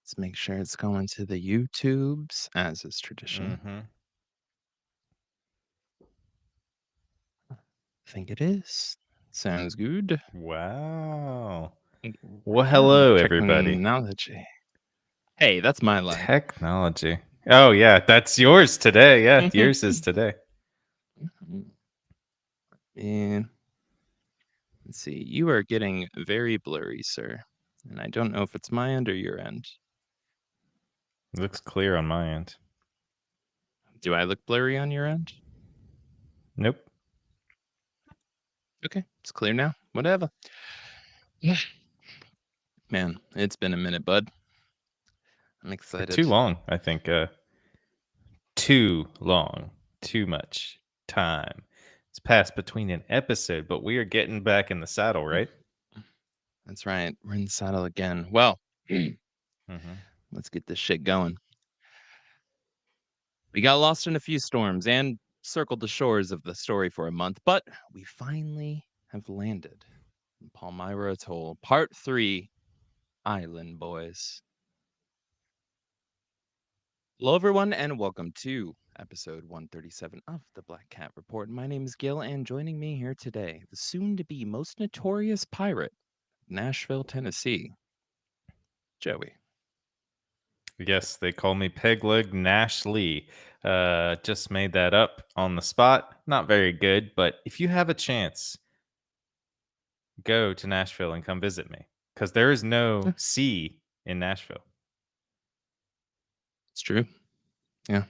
Let's make sure it's going to the YouTubes, as is tradition. Mm-hmm. I think it is. Sounds good. Wow. Well, Yeah, hello, everybody. technology. Hey, that's my line. Technology. Oh, yeah, that's yours today. Yeah, yours is today. And let's see. You are getting very blurry, sir. And I don't know if it's my end or your end. It looks clear on my end. Do I look blurry on your end? Nope. Okay, it's clear now. Whatever. Yeah. Man, it's been a minute, bud. I'm For too excited. long, I think. Too long. Too much time. It's passed between an episode, but we are getting back in the saddle, right? That's right. We're in the saddle again. Well, Mm-hmm. let's get this shit going. We got lost in a few storms and circled the shores of the story for a month, but we finally have landed in Palmyra Atoll, Part 3, Island Boys. Hello, everyone, and welcome to episode 137 of the Black Cat Report. My name is Gil, and joining me here today, the soon-to-be most notorious pirate, Nashville, Tennessee, Joey. Yes, they call me Pegleg Nash Lee. Just made that up on the spot. Not very good, but if you have a chance, go to Nashville and come visit me because there is no Yeah, sea in Nashville. it's true. Yeah.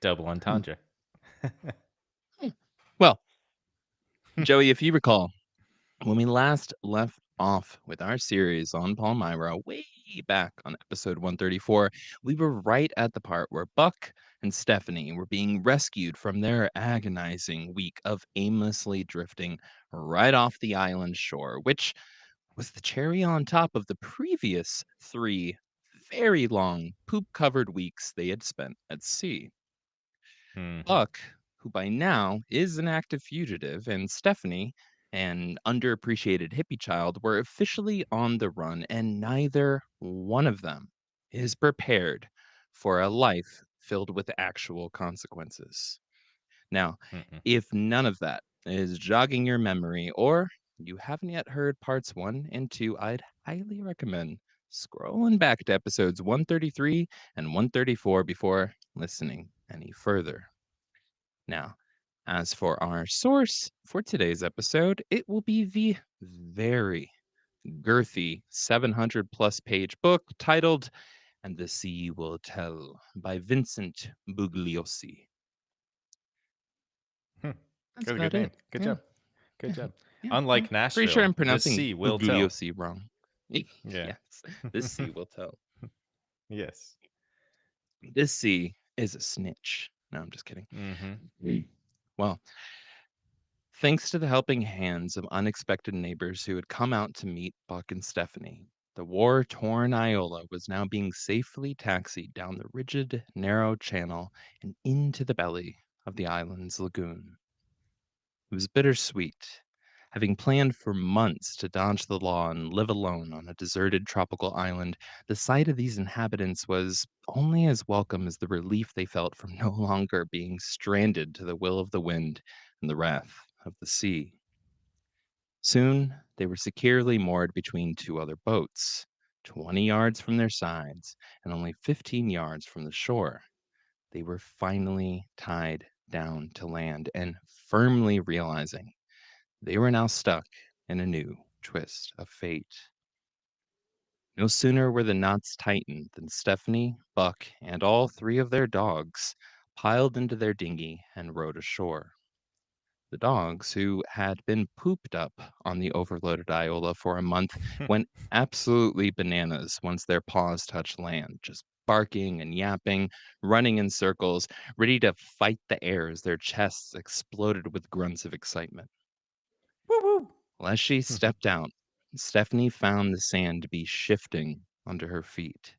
Double Hmm. entendre. Well, Joey, if you recall, when we last left off with our series on Palmyra, way back on episode 134, we were right at the part where Buck and Stephanie were being rescued from their agonizing week of aimlessly drifting right off the island shore, which was the cherry on top of the previous 3 very long, poop covered weeks they had spent at sea. Hmm. Buck, who by now is an active fugitive, and Stephanie, an underappreciated hippie child, were officially on the run, and neither one of them is prepared for a life filled with actual consequences. Now, Mm-mm. if none of that is jogging your memory, or you haven't yet heard parts 1 and 2, I'd highly recommend scrolling back to episodes 133 and 134 before listening any further. Now, as for our source for today's episode, it will be the very girthy 700 plus page book titled And the Sea Will Tell by Vincent Bugliosi. Hmm. That's Got a good about name. it. Good Yeah. job. Good Yeah. job. Yeah. Yeah. Unlike Pretty sure Nashville, I'm this pronouncing sea will tell. Bugliosi wrong. Yeah. Yes. This sea will tell. Yes. This sea is a snitch. No, I'm just kidding. Mm-hmm. Well, thanks to the helping hands of unexpected neighbors who had come out to meet Buck and Stephanie, the war torn Iola was now being safely taxied down the rigid, narrow channel and into the belly of the island's lagoon. It was bittersweet. Having planned for months to dodge the law and live alone on a deserted tropical island, the sight of these inhabitants was only as welcome as the relief they felt from no longer being stranded to the will of the wind and the wrath of the sea. Soon, they were securely moored between 2 other boats, 20 yards from their sides and only 15 yards from the shore. They were finally tied down to land and firmly realizing they were now stuck in a new twist of fate. No sooner were the knots tightened than Stephanie, Buck, and all 3 of their dogs piled into their dinghy and rowed ashore. The dogs, who had been pooped up on the overloaded Iola for a month, went absolutely bananas once their paws touched land, just barking and yapping, running in circles, ready to fight the air as their chests exploded with grunts of excitement. Woo woo. Well, as she stepped out, Stephanie found the sand to be shifting under her feet.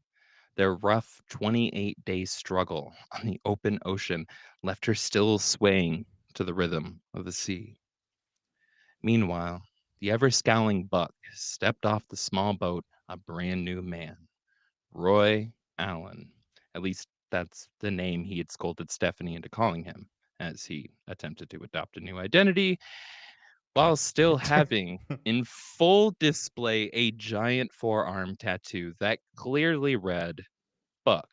Their rough 28-day struggle on the open ocean left her still swaying to the rhythm of the sea. Meanwhile, the ever scowling Buck stepped off the small boat a brand new man, Roy Allen. At least that's the name he had scolded Stephanie into calling him as he attempted to adopt a new identity while still having in full display a giant forearm tattoo that clearly read Buck.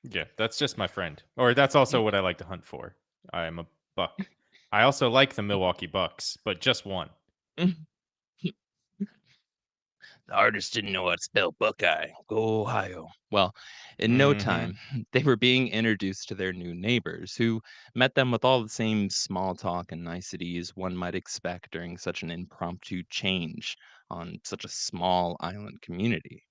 Yeah, that's just my friend. Or that's also what I like to hunt for. I am a buck. I also like the Milwaukee Bucks, but just one. The artist didn't know how to spell Buckeye. Go Ohio. Well, in no Mhm. time, they were being introduced to their new neighbors, who met them with all the same small talk and niceties one might expect during such an impromptu change on such a small island community.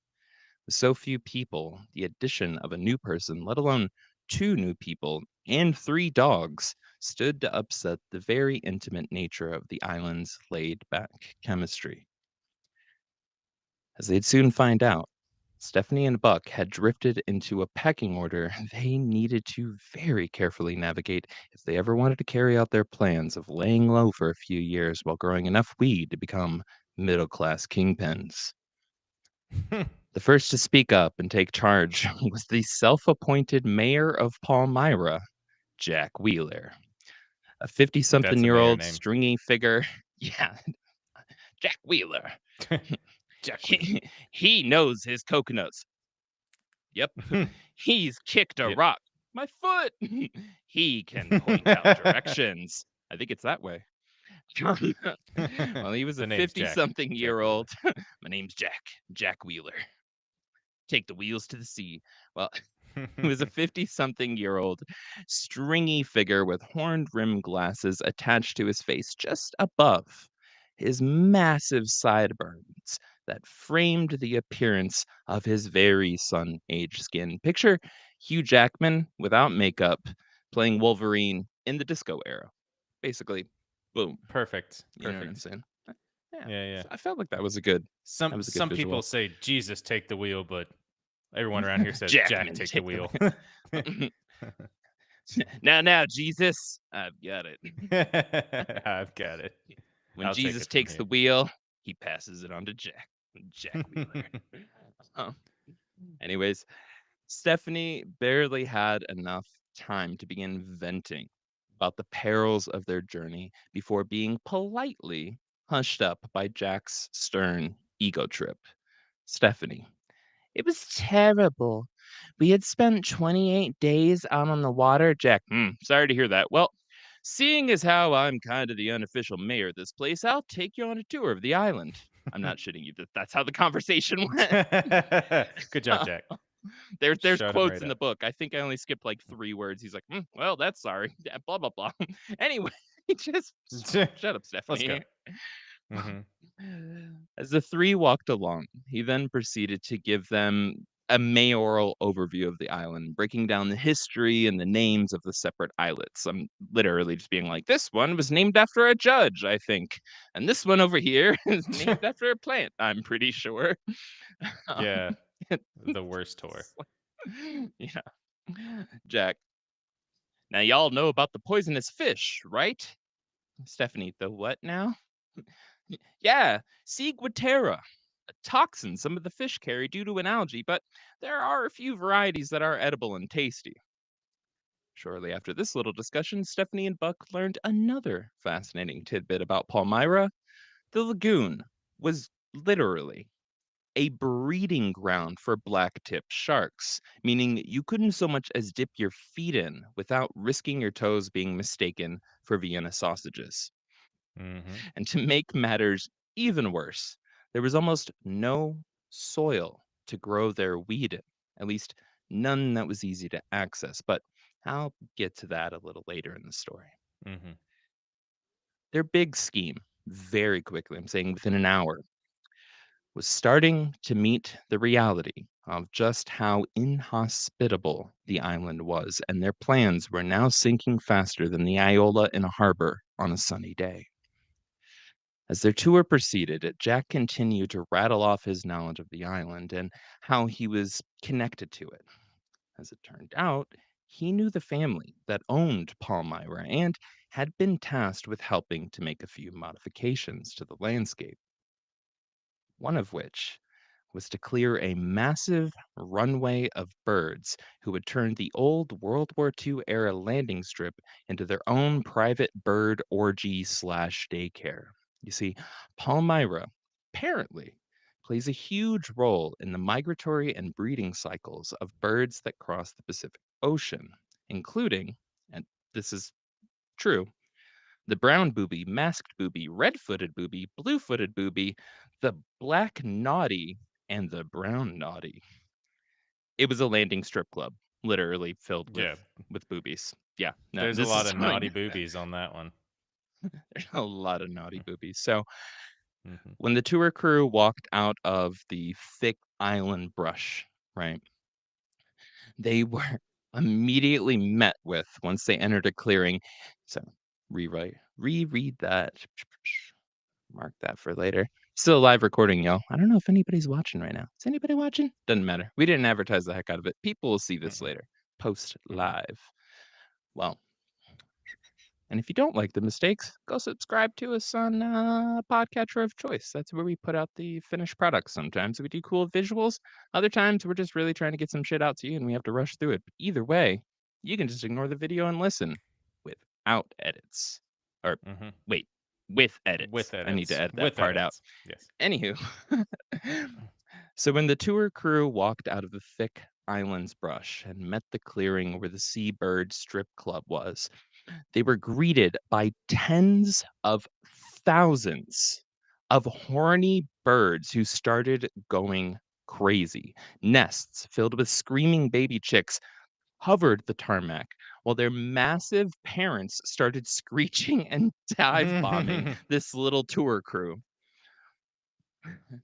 With so few people, the addition of a new person, let alone two new people and three dogs, stood to upset the very intimate nature of the island's laid back chemistry. As they'd soon find out, Stephanie and Buck had drifted into a pecking order they needed to very carefully navigate if they ever wanted to carry out their plans of laying low for a few years while growing enough weed to become middle class kingpins. The first to speak up and take charge was the self appointed mayor of Palmyra, Jack Wheeler, a 50 something That's a year mayor old name. stringy figure. Yeah, Jack Wheeler. Jack Wheeler. He knows his coconuts. Yep. He's kicked a Yeah. rock. My foot. He can point out directions. I think it's that way. Well, he was a The name's 50 Jack. something Jack year Wheeler. old. My name's Jack Wheeler. Take the wheels to the sea. Well, he was a 50 something year old stringy figure with horned rim glasses attached to his face just above his massive sideburns that framed the appearance of his very sun aged skin. Picture Hugh Jackman without makeup playing Wolverine in the disco era. Basically, boom. Perfect. You know what I'm Perfect. saying? Yeah, Yeah, yeah. I felt like Some that was a good some people visual. say Jesus take the wheel, but everyone around here says Jack Jackman, take the take the wheel. wheel. Now, Jesus, I've got it. I've got it. When I'll take Jesus it from takes here. the wheel, he passes it on to Jack Wheeler. Oh, anyways, Stephanie barely had enough time to begin venting about the perils of their journey before being politely hushed up by Jack's stern ego trip. Stephanie, it was terrible. We had spent 28 days out on the water. Jack, sorry to hear that. Well, seeing as how I'm kind of the unofficial mayor of this place, I'll take you on a tour of the island. I'm not shitting you. That's how the conversation went. Good job, Jack. There's Shut him quotes right in the up. book. I think I only skipped like 3 words. He's like, well, that's sorry. Yeah, blah blah blah. Anyway, just shut up, Let's go. Stephanie. Hmm. As the three walked along, he then proceeded to give them a mayoral overview of the island, breaking down the history and the names of the separate islets. I'm literally just being like, this one was named after a judge, I think. And this one over here is named after a plant, I'm pretty sure. Um, Yeah, the worst tour. it's like- yeah. Jack, now y'all know about the poisonous fish, right? Stephanie, the what now? Yeah, Ciguatera, a toxin some of the fish carry due to an algae, but there are a few varieties that are edible and tasty. Shortly after this little discussion, Stephanie and Buck learned another fascinating tidbit about Palmyra. The lagoon was literally a breeding ground for black-tipped sharks, meaning you couldn't so much as dip your feet in without risking your toes being mistaken for Vienna sausages. Hmm. And to make matters even worse, there was almost no soil to grow their weed in, at least none that was easy to access. But I'll get to that a little later in the story. Hmm. Their big scheme, very quickly, I'm saying within an hour, was starting to meet the reality of just how inhospitable the island was, and their plans were now sinking faster than the Iola in a harbor on a sunny day. As their tour proceeded, Jack continued to rattle off his knowledge of the island and how he was connected to it. As it turned out, he knew the family that owned Palmyra and had been tasked with helping to make a few modifications to the landscape, one of which was to clear a massive runway of birds who would turn the old World War II era landing strip into their own private bird orgy slash daycare. You see, Palmyra apparently plays a huge role in the migratory and breeding cycles of birds that cross the Pacific Ocean, including, and this is true, the brown booby, masked booby, red-footed booby, blue-footed booby, the black noddy, and the brown noddy. It was a landing strip club, literally filled Yeah. with boobies. Yeah, no, There's a this lot is of something naughty boobies on that one. there's a lot of naughty boobies. So, Mm-hmm. when the tour crew walked out of the thick island brush, right, they were immediately met with, once they entered a clearing, so reread that. Mark that for later. Still a live recording, y'all. I don't know if anybody's watching right now. Is anybody watching? Doesn't matter. We didn't advertise the heck out of it. People will see this Mm-mm. later. Post Mm-hmm. live. Well, and if you don't like the mistakes, go subscribe to us on podcatcher of choice. That's where we put out the finished product. Sometimes we do cool visuals. Other times we're just really trying to get some shit out to you and we have to rush through it. But either way, you can just ignore the video and listen without edits. Or Mm-hmm. wait, with edits. With I need to edits. edit that With part out. edits. Yes. Anywho, so when the tour crew walked out of the thick island's brush and met the clearing where the Seabird Strip Club was, they were greeted by tens of thousands of horny birds who started going crazy. Nests filled with screaming baby chicks hovered the tarmac while their massive parents started screeching and dive bombing this little tour crew.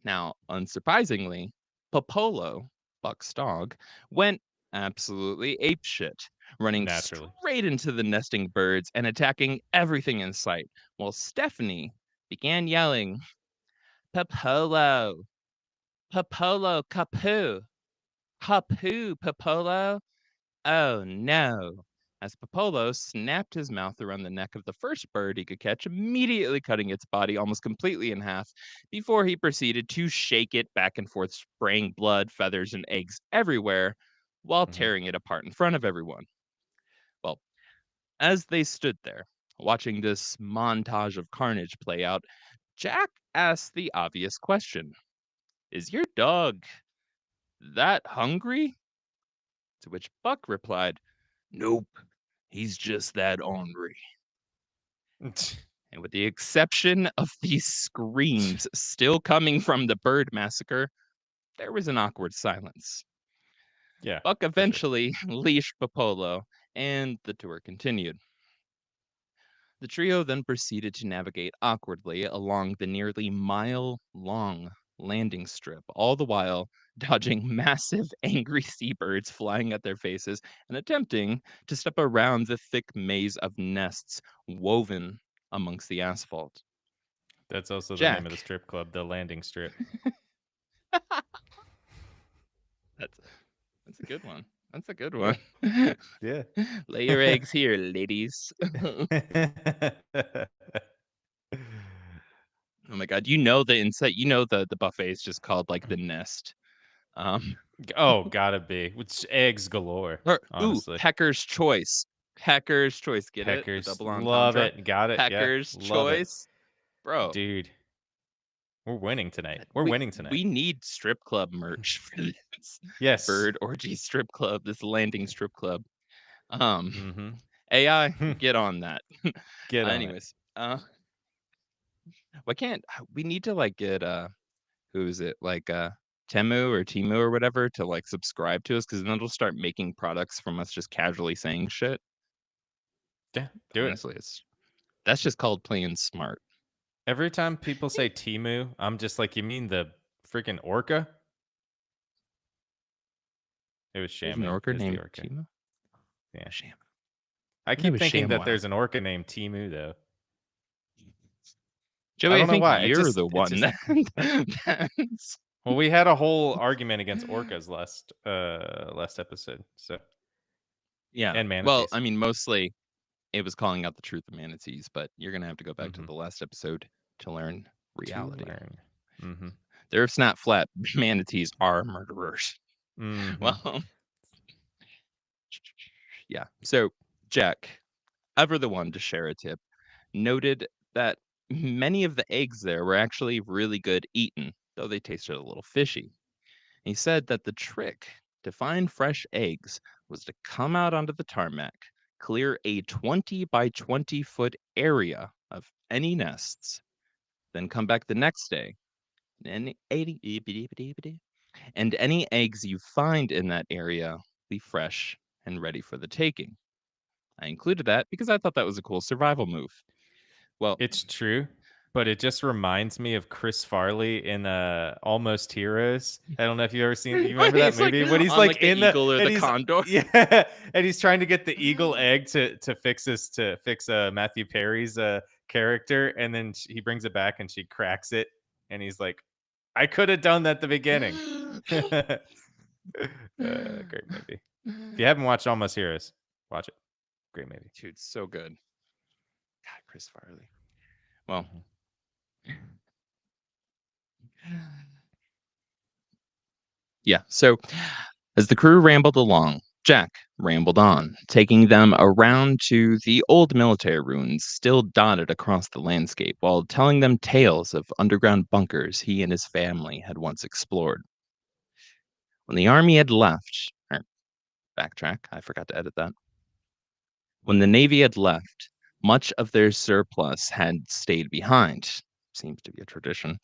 Now, unsurprisingly, Popolo, Buck's dog, went absolutely apeshit, running Naturally. straight into the nesting birds and attacking everything in sight, while Stephanie began yelling, Popolo, Popolo, Kapoo, Kapoo, Popolo. Oh no. As Popolo snapped his mouth around the neck of the first bird he could catch, immediately cutting its body almost completely in half before he proceeded to shake it back and forth, spraying blood, feathers, and eggs everywhere while Mm-hmm. tearing it apart in front of everyone. Well, as they stood there, watching this montage of carnage play out, Jack asked the obvious question. Is your dog that hungry? To which Buck replied, Nope, he's just that ornery. And with the exception of these screams still coming from the bird massacre, there was an awkward silence. Yeah, Buck for sure. eventually leashed Popolo, and the tour continued. The trio then proceeded to navigate awkwardly along the nearly mile-long landing strip, all the while dodging massive angry seabirds flying at their faces and attempting to step around the thick maze of nests woven amongst the asphalt. That's also the name of the Jack, strip club, the landing strip. that's that's a good one. That's a good Yeah. one. Yeah. Lay your eggs here, ladies. Oh my god, you know the inside the buffet is just called, like, the Nest. Um, Oh, gotta be. With eggs galore, or ooh, honestly. Pecker's Choice. Pecker's Choice, get it? The Peckers. double Love entendre? it. Got it. Yeah. Pecker's Love it. Choice? Bro, Dude, we're winning tonight. We're we winning tonight. we need strip club merch for this Yes. bird orgy strip club, this landing strip club. Um, Mm-hmm. AI, get on that. Get on it. Anyways, why can't we need to, like, get, who is it? Like, Temu or whatever to, like, subscribe to us because then it'll start making products from us just casually saying shit. Yeah. Do it. Honestly, that's just called playing smart. Every time people say Timu, I'm just like, you mean the freaking orca? It was There's an Shamu. orca Is the named orca. Timo? Yeah. Sham. I I thought it keep was thinking that ShamWow. there's an orca named Timu though. I Joey, I don't know think why. you're the It one just that's well, we had a whole argument against orcas last episode. So yeah. and Well, manatees. I mean, mostly it was calling out the truth of manatees, but you're gonna have to go back to Mhm. the last episode to learn To reality. learn. Mhm. The Earth's not flat. Manatees are murderers. Mhm. Well, yeah. So Jack, ever the one to share a tip, noted that many of the eggs there were actually really good eaten, though they tasted a little fishy. He said that the trick to find fresh eggs was to come out onto the tarmac, clear a 20 by 20-foot area of any nests, then come back the next day. And any eggs you find in that area be fresh and ready for the taking. I included that because I thought that was a cool survival move. Well, It's true, but it just reminds me of Chris Farley in, Almost Heroes. I don't know if you ever seen you remember that he's like movie? When he's, on like, like the in the eagle or and the he's condor. yeah, and he's trying to get the eagle egg to fix, Matthew Perry's, character, and then sh he brings it back and she cracks it, and he's like, "I coulda done that at the beginning." Great movie. If you haven't watched Almost Heroes, watch it. Great movie. Dude, so good. God, Chris Farley. Well, Mhm. yeah. So as the crew rambled along, Jack rambled on, taking them around to the old military ruins still dotted across the landscape while telling them tales of underground bunkers he and his family had once explored. When the army had left, or backtrack, I forgot to edit that. When the Navy had left, much of their surplus had stayed behind. Seems to be a tradition.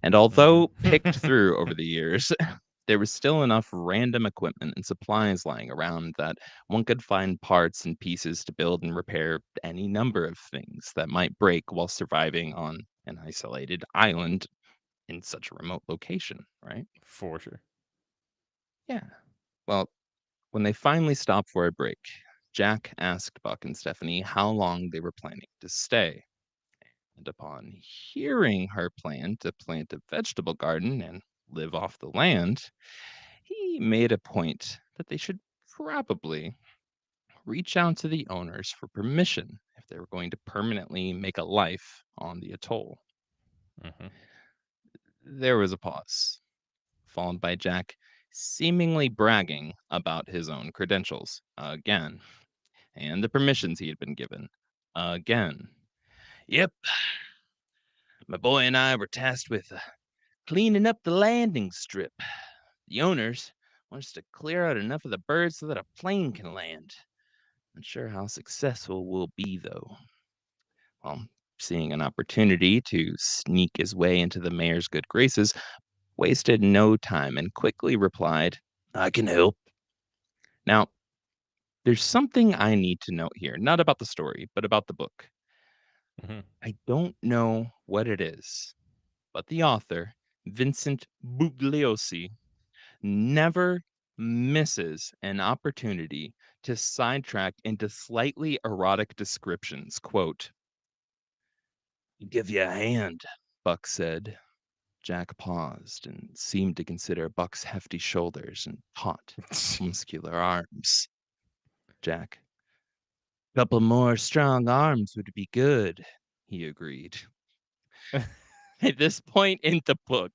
And although picked Mhm. through over the years, there was still enough random equipment and supplies lying around that one could find parts and pieces to build and repair any number of things that might break while surviving on an isolated island in such a remote location, right? For sure. Yeah. Well, when they finally stopped for a break, Jack asked Buck and Stephanie how long they were planning to stay. And upon hearing her plan to plant a vegetable garden and live off the land, he made a point that they should probably reach out to the owners for permission if they were going to permanently make a life on the atoll. Mhm. There was a pause, followed by Jack seemingly bragging about his own credentials again and the permissions he had been given again. Yep, my boy and I were tasked with cleaning up the landing strip. The owners want us to clear out enough of the birds so that a plane can land. Not sure how successful we'll be, though. Well, seeing an opportunity to sneak his way into the mayor's good graces, wasted no time and quickly replied, I can help. Now, there's something I need to note here, not about the story, but about the book. Mhm. I don't know what it is, but the author, Vincent Bugliosi, never misses an opportunity to sidetrack into slightly erotic descriptions. Quote, give you a hand, Buck said. Jack paused and seemed to consider Buck's hefty shoulders and taut, muscular arms. Jack, couple more strong arms would be good, he agreed. At this point in the book,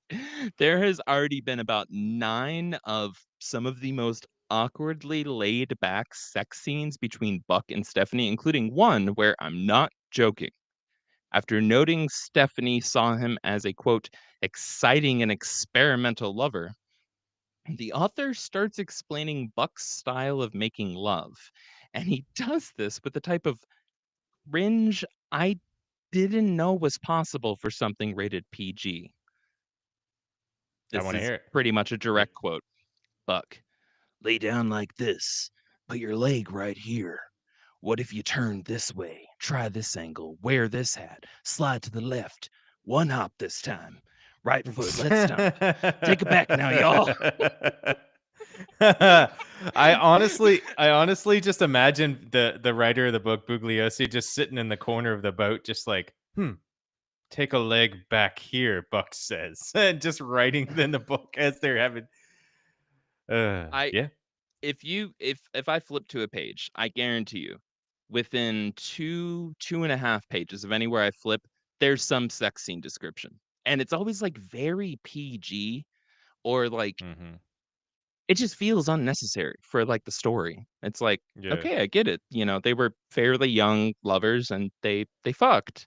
there has already been about 9 of some of the most awkwardly laid back sex scenes between Buck and Stephanie, including one where I'm not joking. After noting Stephanie saw him as a quote, exciting and experimental lover, the author starts explaining Buck's style of making love. And he does this with a type of cringe I didn't know was possible for something rated PG. I This wanna is hear it. pretty much a Yeah. direct quote. Buck, lay down like this. Put your leg right here. What if you turn this way? Try this angle. Wear this hat. Slide to the left. One hop this time. Right foot. Let's stomp. Take it back now, y'all. I honestly just imagine the writer of the book, Bugliosi, just sitting in the corner of the boat, just like, take a leg back here, Buck says, and just writing in the book as they're having. I Yeah. if I flip to a page, I guarantee you within 2.5 pages of anywhere I flip, there's some sex scene description. And it's always like very PG or like Mhm. it just feels unnecessary for like the story. It's like, Yeah. okay, I get it. They were fairly young lovers and they fucked.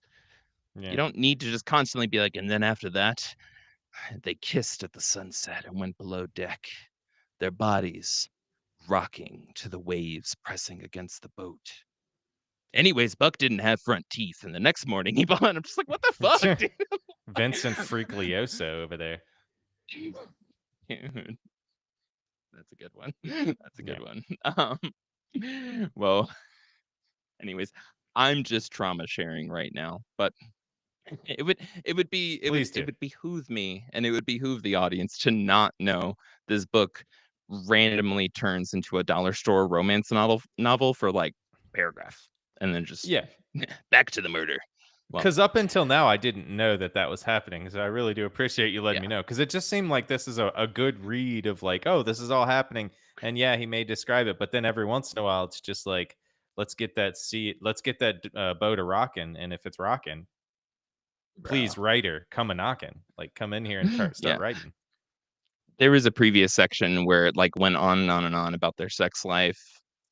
You Yeah. don't need to just constantly be like, and then after that, they kissed at the sunset and went below deck, their bodies rocking to the waves pressing against the boat. Anyways, Buck didn't have front teeth, and the next morning he bought. I'm just like, what the fuck, dude? Vincent Freaklioso over there. Dude, that's a good one. That's a good Yeah. one. Well, anyways, I'm just trauma sharing right now, but Please it do. would behoove me and it would behoove the audience to not know this book randomly turns into a dollar store romance novel for like paragraph and then just Yeah. back to the murder. Well, Because up until now, I didn't know that that was happening, so I really do appreciate you letting me yeah, know. Because it just seemed like this is a good read of like, "Oh, this is all happening," and yeah, he may describe it, but then every once in a while, it's just like, let's get that boat a rocking, and if it's rocking, bro. please, writer, come a knocking. Like, come in here and start Yeah. writing. There was a previous section where it, like, went on and on and on about their sex life.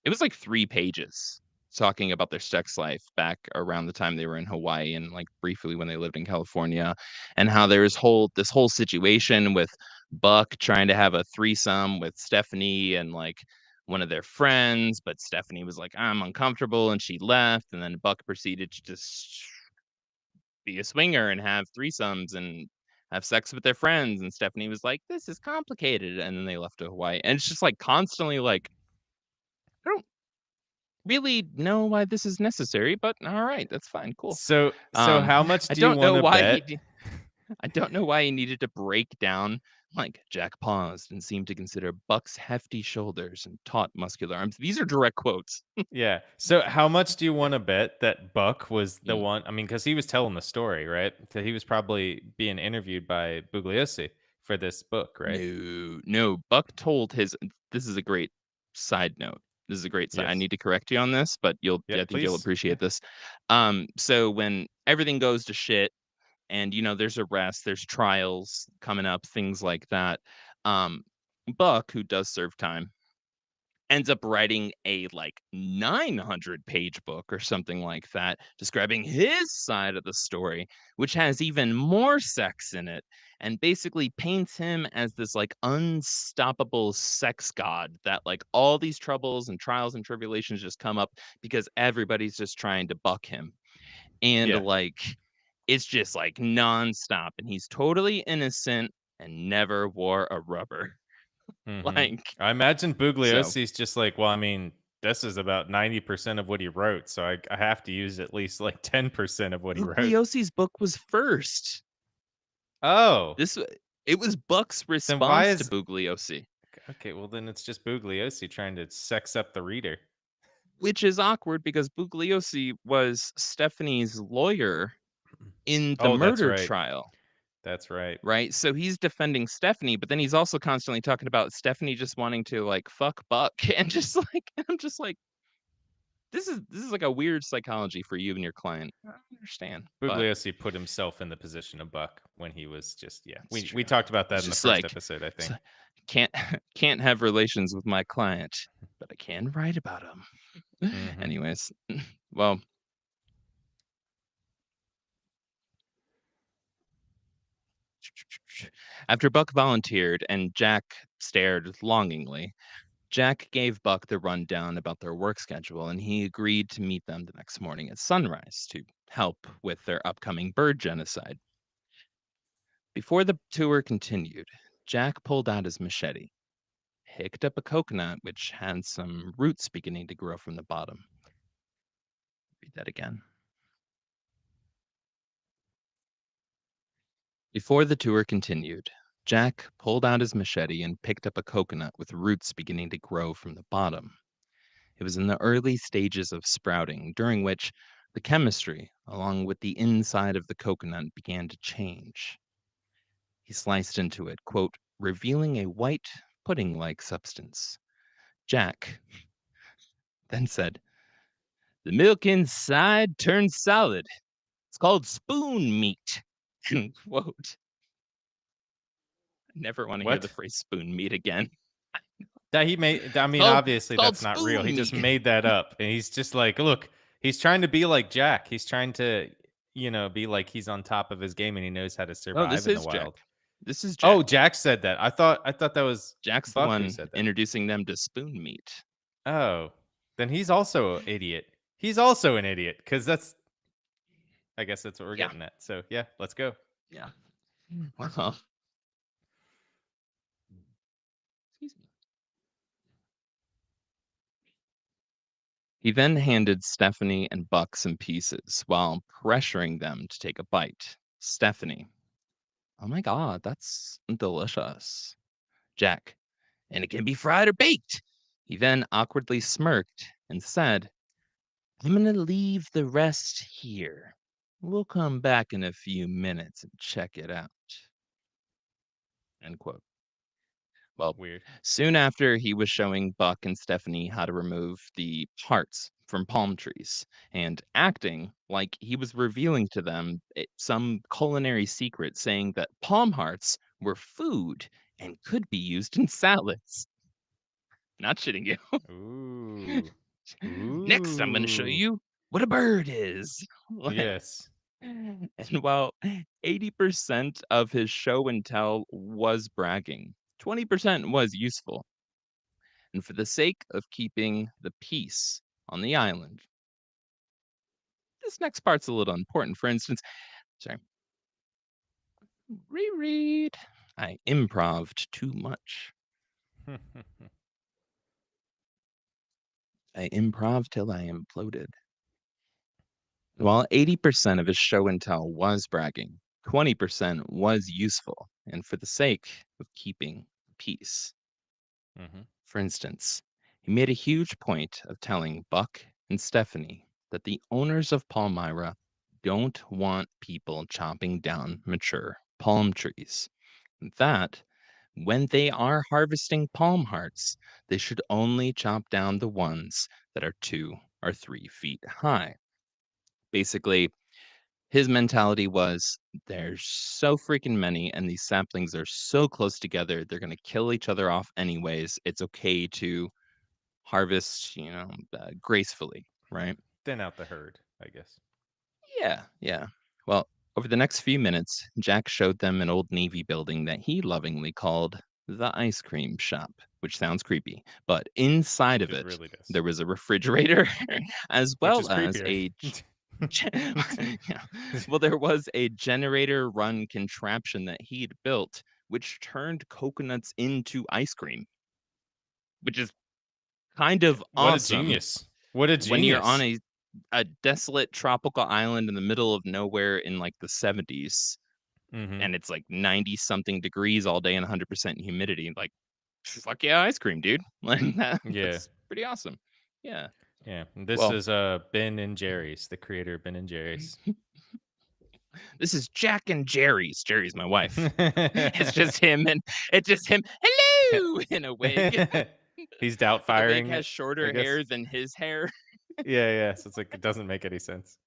It was, like, 3 pages talking about their sex life back around the time they were in Hawaii and, like, briefly when they lived in California, and how there was this whole situation with Buck trying to have a threesome with Stephanie and, like, one of their friends, but Stephanie was like, "I'm uncomfortable," and she left, and then Buck proceeded to just be a swinger and have threesomes and have sex with their friends, and Stephanie was like, "This is complicated," and then they left to Hawaii, and it's just, like, constantly like, I don't really know why this is necessary, but alright, that's fine, cool. So Um, how much I do you don't know wanna why bet? I don't know why he needed to break down like, Jack paused and seemed to consider Buck's hefty shoulders and taut muscular arms. These are direct quotes. Yeah. So how much do you wanna bet that Buck was the Mm. one I mean, because he was telling the story, right? So he was probably being interviewed by Bugliosi for this book, right? No, no, Buck told his this is a great side note. This is a great side I Yes. need to correct you on this, but Yeah, I think you'll please. Yeah. appreciate this. So when everything goes to shit and, there's arrests, there's trials coming up, things like that, um, Buck, who does serve time, ends up writing a like 900-page book or something like that, describing his side of the story, which has even more sex in it, and basically paints him as this like unstoppable sex god that like all these troubles and trials and tribulations just come up because everybody's just trying to buck him. And Yeah. like it's just like nonstop, and he's totally innocent and never wore a rubber. Mhm. Like, I imagine so Bugliosi's just like, "Well, I mean, this is about 90% of what he wrote, so I have to use at least, like, 10% of what he wrote." Bugliosi's book was first. Oh, This wa It was Buck's then why response to is Bugliosi, okay, well, then it's just Bugliosi trying to sex up the reader. which is awkward because Bugliosi was Stephanie's lawyer in the Oh, that's murder right. trial, That's right. right? So he's defending Stephanie, but then he's also constantly talking about Stephanie just wanting to, like, fuck Buck and just like I'm just like, this is like a weird psychology for you and your client. I don't understand, but Bugliosi put himself in the position of Buck when he was just yeah. it's We true. talked about He's that in the just first like, episode, I it's think. like, "Can't can't have relations with my client, but I can write about him." Mhm. Anyways, well, after Buck volunteered and Jack stared longingly, Jack gave Buck the rundown about their work schedule and he agreed to meet them the next morning at sunrise to help with their upcoming bird genocide. Before the tour continued, Jack pulled out his machete, picked up a coconut which had some roots beginning to grow from the bottom. Read that again. Before the tour continued, Jack pulled out his machete and picked up a coconut with roots beginning to grow from the bottom. It was in the early stages of sprouting, during which the chemistry, along with the inside of the coconut, began to change. He sliced into it, quote, revealing a white, pudding like substance. Jack then said, The milk inside turns solid. It's called spoon meat. End quote. Never want to hear the What? phrase spoon meat again. That he made I It's mean, called obviously, called that's not real. spoon He just meat. made that up, and he's just like, "Look," he's trying to be like Jack. He's trying to, be like he's on top of his game and he knows how to Oh, this survive in the is Jack. wild. This is Oh, Jack. Jack said that. I thought that was Jack's the Buck who one said that. introducing them to spoon meat. Oh, then he's also an idiot. He's also an idiot because I guess that's what we're Yeah, getting at. So, yeah, let's go. yeah. Well, excuse me. He then handed Stephanie and Buck some pieces while pressuring them to take a bite. Stephanie, oh my God, that's delicious. Jack, and it can be fried or baked. He then awkwardly smirked and said, I'm going to leave the rest here. We'll come back in a few minutes and check it out. End quote. Well, Weird. soon after, he was showing Buck and Stephanie how to remove the parts from palm trees and acting like he was revealing to them some culinary secret, saying that palm hearts were food and could be used in salads. Not shitting you. Ooh. Next, I'm going to show Ooh. you what a bird is. Like, Yes. and while 80% of his show and tell was bragging, 20% was useful. And for the sake of keeping the peace on the island, this next part's a little important. For instance, sorry, reread. I improved too much. I improv till I imploded. While 80% of his show and tell was bragging, 20% was useful and for the sake of keeping peace. Mhm. For instance, he made a huge point of telling Buck and Stephanie that the owners of Palmyra don't want people chopping down mature palm trees. That when they are harvesting palm hearts, they should only chop down the ones that are 2 or 3 feet high. Basically, his mentality was there's so freaking many, and these saplings are so close together, they're going to kill each other off anyways. It's okay to harvest, gracefully, right? Thin out the herd, I guess. Yeah, yeah. Well, over the next few minutes, Jack showed them an old Navy building that he lovingly called the ice cream shop, which sounds creepy. But inside of It it, really does. there was a refrigerator as Which is well as creepier. a yeah. Well, there was a generator run contraption that he'd built, which turned coconuts into ice cream, which is kind of What a awesome genius. What a when you're on genius. a desolate tropical island in the middle of nowhere in like the 70s Mhm. and it's like 90 something degrees all day and 100% humidity. Like, fuck yeah, ice cream, dude. Like Yeah. that's pretty awesome. Yeah. Yeah. This Well, is, Ben and Jerry's, the creator of Ben and Jerry's. this is Jack and Jerry's. Jerry's my wife. It's just him and it's just him. Hello in a wig, He's but the wig doubtfiring has it, I shorter guess. hair than his hair. Yeah, yeah, so it's like it doesn't make any sense.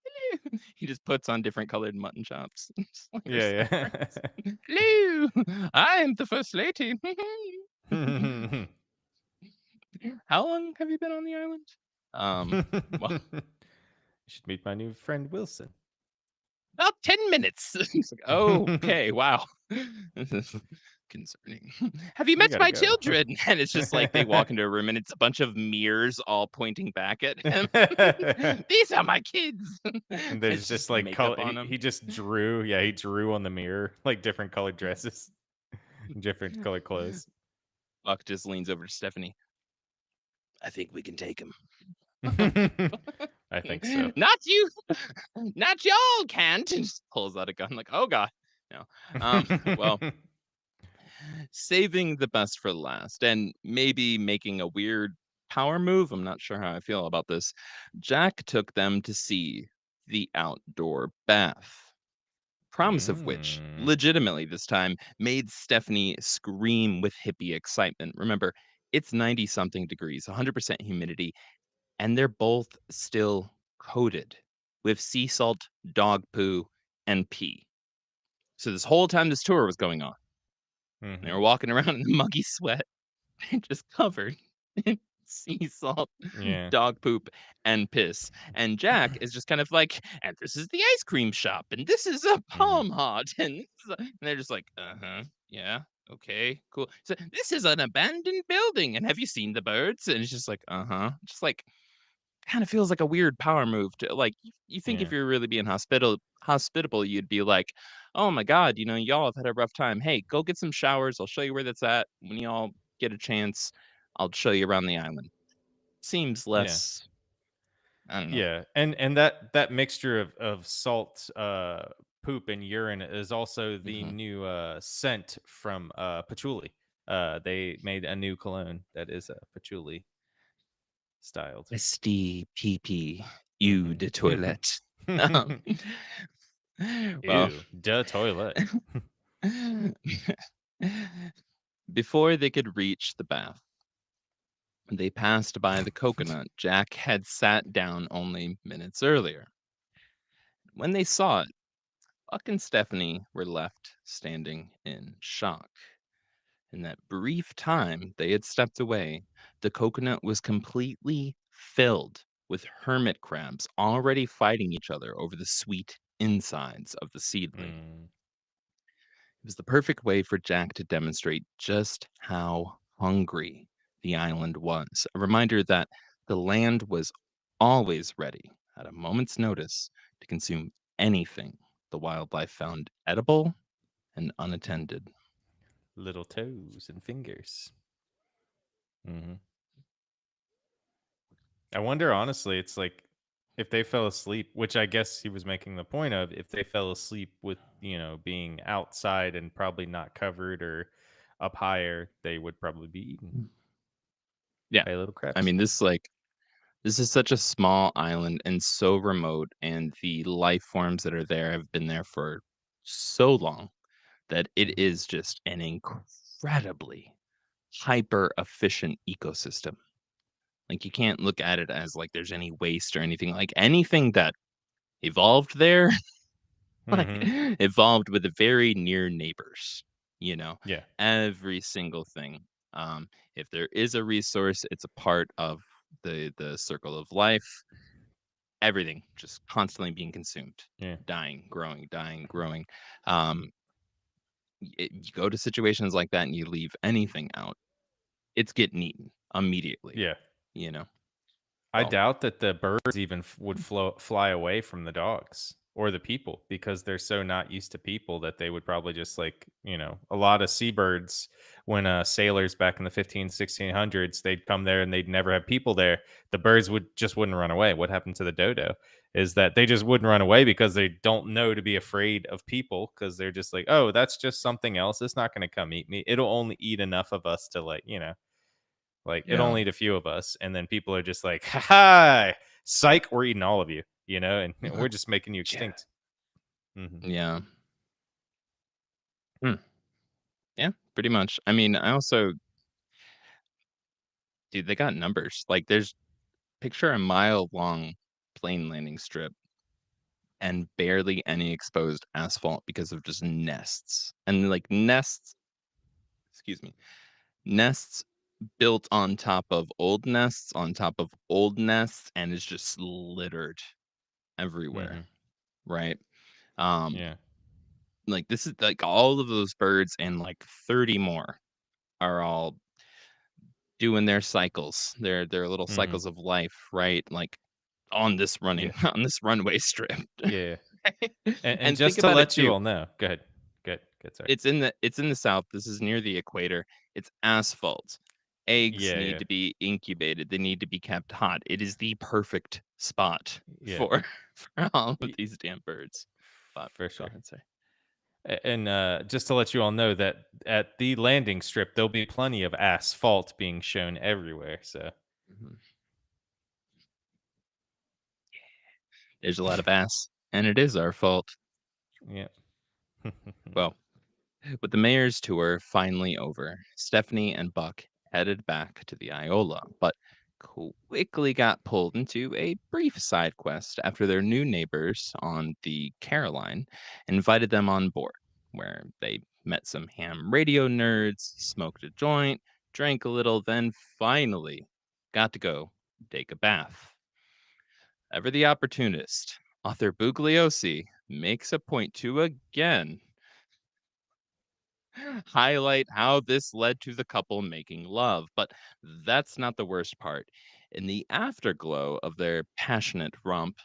He just puts on different colored mutton chops. Just like our Yeah, sunrise. Hello, I am the first lady. yeah. How long have you been on the island? Well, You should meet my new friend Wilson. about 10 minutes. It's like, okay, wow. This is concerning. Have you We met gotta my go. children? And it's just like they walk into a room and it's a bunch of mirrors all pointing back at him. These are my kids. And It's there's just just like makeup color. on He them. just drew. Yeah, he drew on the mirror like different colored dresses, different colored clothes. Buck just leans over to Stephanie. I think we can take him. I think so. Not you, not y'all can't. And just pulls out a gun like, oh god. No. Well, saving the best for last and maybe making a weird power move. I'm not sure how I feel about this. Jack took them to see the outdoor bath. Promise of which, Mm. legitimately this time, made Stephanie scream with hippie excitement. Remember, it's 90 something degrees, 100% humidity, and they're both still coated with sea salt, dog poo, and pee. So this whole time this tour was going on, they were Mhm. walking around in the muggy sweat, just covered in sea salt, Yeah. dog poop, and piss. And Jack is just kind of like, and this is the ice cream shop, and this is a Mhm. palm hot, and, and they're just like, yeah, okay, cool. So this is an abandoned building, and have you seen the birds? And it's just like, just like kind of feels like a weird power move to like you think if Yeah. you're really being hospitable, you'd be like, "Oh my god, y'all have had a rough time. Hey, go get some showers. I'll show you where that's at. When y'all get a chance, I'll show you around the island." Seems Yeah. less, I don't know. Yeah, and that mixture of salt, poop, and urine is also the Mhm. new, scent from, patchouli. They made a new cologne that is, patchouli styled. SDPP, eau Mhm. de toilette. Um, well, Ew, the toilet. before they could reach the bath, they passed by the coconut Jack had sat down only minutes earlier. When they saw it, Buck and Stephanie were left standing in shock. In that brief time they had stepped away, the coconut was completely filled with hermit crabs already fighting each other over the sweet insides of the seedling. Mm, It was the perfect way for Jack to demonstrate just how hungry the island was. A reminder that the land was always ready at a moment's notice to consume anything the wildlife found edible and unattended. little toes and fingers. Mhm. I wonder, honestly, it's like if they fell asleep, which I guess he was making the point of, if they fell asleep with, being outside and probably not covered or up higher, they would probably be eaten Mm. Yeah. by little I crabs. mean, this is such a small island and so remote, and the life forms that are there have been there for so long that it Mhm. is just an incredibly hyper efficient ecosystem. Like, you can't look at it as, like, there's any waste or anything, like, anything that evolved there, like, Mhm. evolved with the very near neighbors, you know? Yeah. Every single thing. If there is a resource, it's a part of the circle of life. Everything just constantly being consumed, Yeah. dying, growing, dying, growing. Um, you go to situations like that and you leave anything out, it's getting eaten immediately, Yeah. you know? I So, doubt that the birds even would fly away from the dogs or the people because they're so not used to people that they would probably just like, a lot of seabirds when sailors back in the 1600s, they'd come there and they'd never have people there. The birds wouldn't run away. What happened to the dodo is that they just wouldn't run away because they don't know to be afraid of people because they're just like, oh, that's just something else. It's not going to come eat me. It'll only eat enough of us to like, it yeah. only eat a few of us, and then people are just like, "Ha ha! Psych, we're eating all of you," and we're just making you Yeah. extinct. Mhm. Yeah. Hmm. Yeah, pretty much. I mean, I also dude, they got numbers. Like, there's picture a mile-long plane landing strip and barely any exposed asphalt because of just nests. And, like, nests excuse me, nests built on top of old nests, on top of old nests, and it's just littered everywhere, Mhm. right? Um, Yeah. like, this is like, all of those birds and, like, 30 more are all doing their cycles, their little Mhm. cycles of life, right? Like, on this running Yeah. on this runway strip. Yeah. And And think just to about it let you too. all know, go ahead. Good. Good. Sorry. It's in the South, this is near the equator, it's asphalt. Eggs Yeah. need Yeah. to be incubated, they need to be kept hot. It is the perfect spot Yeah. for for all of y- these damn birds. But For go sure. ahead, say. And just to let you all know that at the landing strip, there'll be plenty of asphalt being shown everywhere. So, Mhm. There's a lot of ass, and it is our fault. yeah. Well, with the mayor's tour finally over, Stephanie and Buck headed back to the Iola, but quickly got pulled into a brief side quest after their new neighbors on the Caroline invited them on board, where they met some ham radio nerds, smoked a joint, drank a little, then finally got to go take a bath. Ever the opportunist, author Bugliosi makes a point to again highlight how this led to the couple making love. But that's not the worst part. In the afterglow of their passionate romp,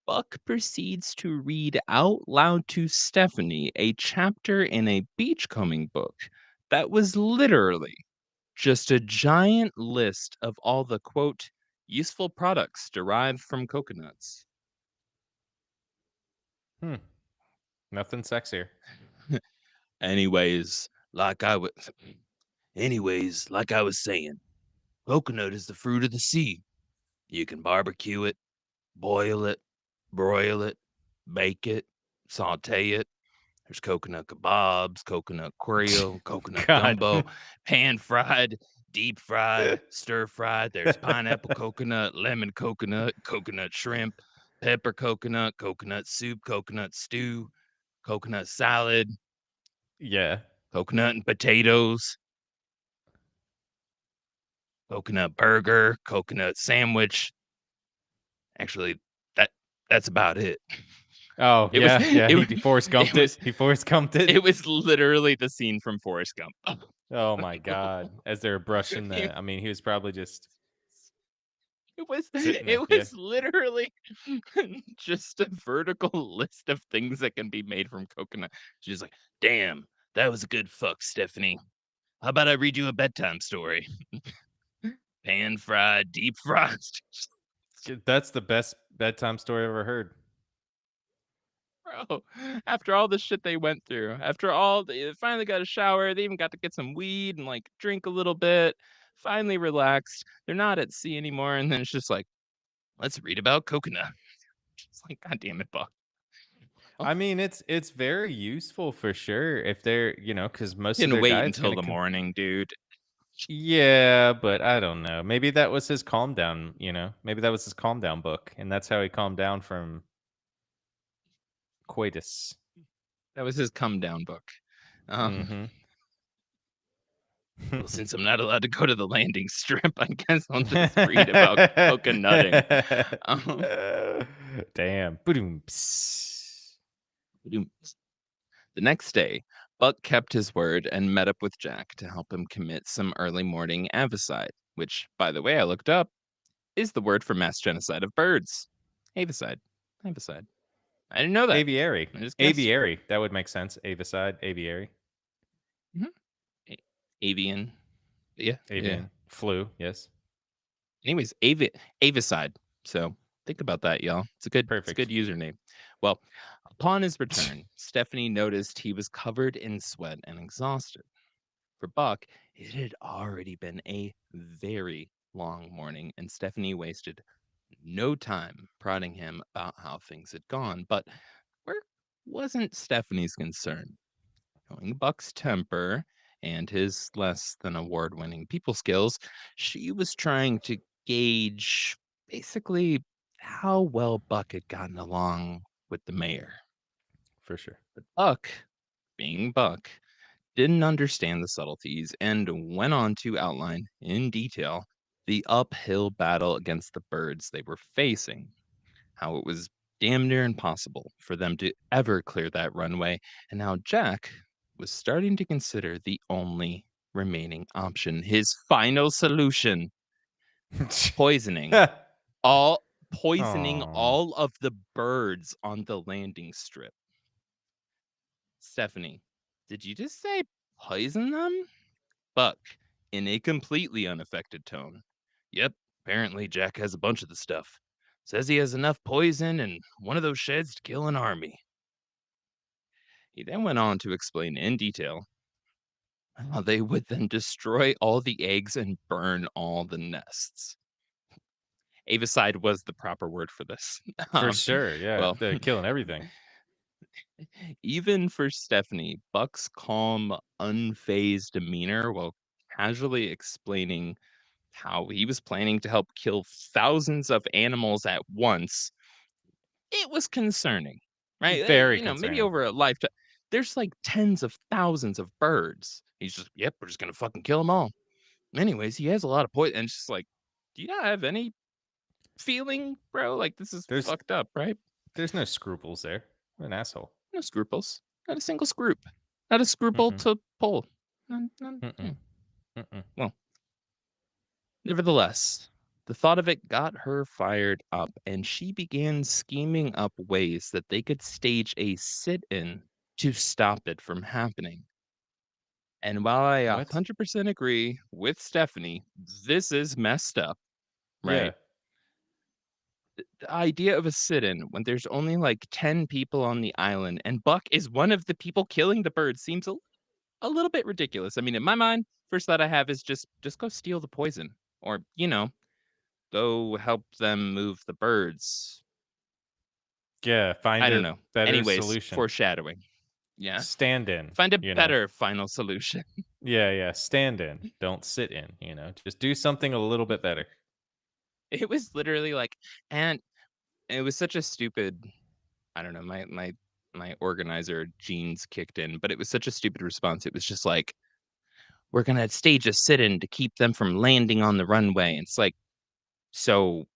Buck proceeds to read out loud to Stephanie a chapter in a beachcombing book that was literally just a giant list of all the quote useful products derived from coconuts. Hmm. Nothing sexier. Anyways, like I was like I was saying, coconut is the fruit of the sea. You can barbecue it, boil it, broil it, bake it, saute it. There's coconut kebabs, coconut Creole, coconut God. gumbo, pan fried, deep fried, stir fried. There's pineapple coconut, lemon coconut, coconut shrimp, pepper coconut, coconut soup, coconut stew, coconut salad, Yeah. coconut and potatoes, coconut burger, coconut sandwich. Actually, that that's about it. Oh, It was yeah, yeah, it was he Forrest it Gumped it. was He Forrest Gumped it. it was literally the scene from Forrest Gump. Oh my god. As they were brushing It the I mean, he was probably just sitting there. it Yeah. was literally just a vertical list of things that can be made from coconut. She's like, "Damn, that was a good fuck, Stephanie. How about I read you a bedtime story? Pan fried, deep fried." That's the best bedtime story I've ever heard. Bro, after all the shit they went through, after all they finally got a shower, they even got to get some weed and, like, drink a little bit, finally relaxed. They're not at sea anymore, and then it's just like, "Let's read about coconut." It's like, "God damn it, Buck." Oh, I mean, it's very useful for sure if they're, because most of can their wait diet's until gonna the come. morning, dude. Yeah, but I don't know. Maybe that was his calm down, Maybe that was his calm down book, and that's how he calmed down from coitus. That was his come down book. Um, Mhm. well, since I'm not allowed to go to the landing strip, I guess I'll just read about coconutting. Um, Damn. Boom. Psst. the next day, Buck kept his word and met up with Jack to help him commit some early morning avicide, which, by the way, I looked up, is the word for mass genocide of birds. Avicide. Avicide. I didn't know that. Aviary. I just guessed. Aviary. That would make sense. Avicide, aviary, Mhm. A- Avian. Yeah, yeah. avian, flu. Yes. Anyways, Avicide. So think about that, y'all. It's a good Perfect. username. Well, upon his return, Stephanie noticed he was covered in sweat and exhausted. For Buck, it had already been a very long morning, and Stephanie wasted no time prodding him about how things had gone. But work wasn't Stephanie's concern. Knowing Buck's temper and his less than award winning people skills, she was trying to gauge basically how well Buck had gotten along with the mayor. For sure. But Buck, being Buck, didn't understand the subtleties and went on to outline in detail the uphill battle against the birds they were facing, how it was damn near impossible for them to ever clear that runway, and how Jack was starting to consider the only remaining option, his final solution, poisoning all poisoning Oh, all of the birds on the landing strip. Stephanie, did you just say poison them? Buck, in a completely unaffected tone. Yep, apparently Jack has a bunch of the stuff. Says he has enough poison in one of those sheds to kill an army. He then went on to explain in detail how they would then destroy all the eggs and burn all the nests. Avicide was the proper word for this. for sure. Yeah. Well, They're killing everything. even for Stephanie, Buck's calm, unfazed demeanor while casually explaining how he was planning to help kill thousands of animals at once, it was concerning, right? Very Maybe concerning. over a lifetime, there's like tens of thousands of birds. He's just, yep, we're just gonna fucking kill them all. Anyways, he has a lot of poison, and it's just like, do you not have any feeling, bro? Like this is There's fucked up, right? there's no scruples there. What an asshole. No scruples, not a single scrupe, not a scruple Mm-mm. to pull. None, none. Mm-mm. Yeah. Mm-mm. Well, nevertheless, the thought of it got her fired up, and she began scheming up ways that they could stage a sit in to stop it from happening. And while I What? 100% agree with Stephanie, this is messed up, Yeah. right? The idea of a sit in when there's only like 10 people on the island and Buck is one of the people killing the birds seems a little bit ridiculous. I mean, in my mind, first thought I have is just go steal the poison or, go help them move the birds. Yeah. Find I don't a know. better Anyways, solution. foreshadowing. Yeah. Stand in, Find a you know. better final solution. Yeah, yeah. Stand in. Don't sit in, you know. Just do something a little bit better. It was literally like, and it was such a stupid, I don't know, my organizer genes kicked in, but it was such a stupid response. It was just like, we're gonna stage a sit-in to keep them from landing on the runway. It's like, so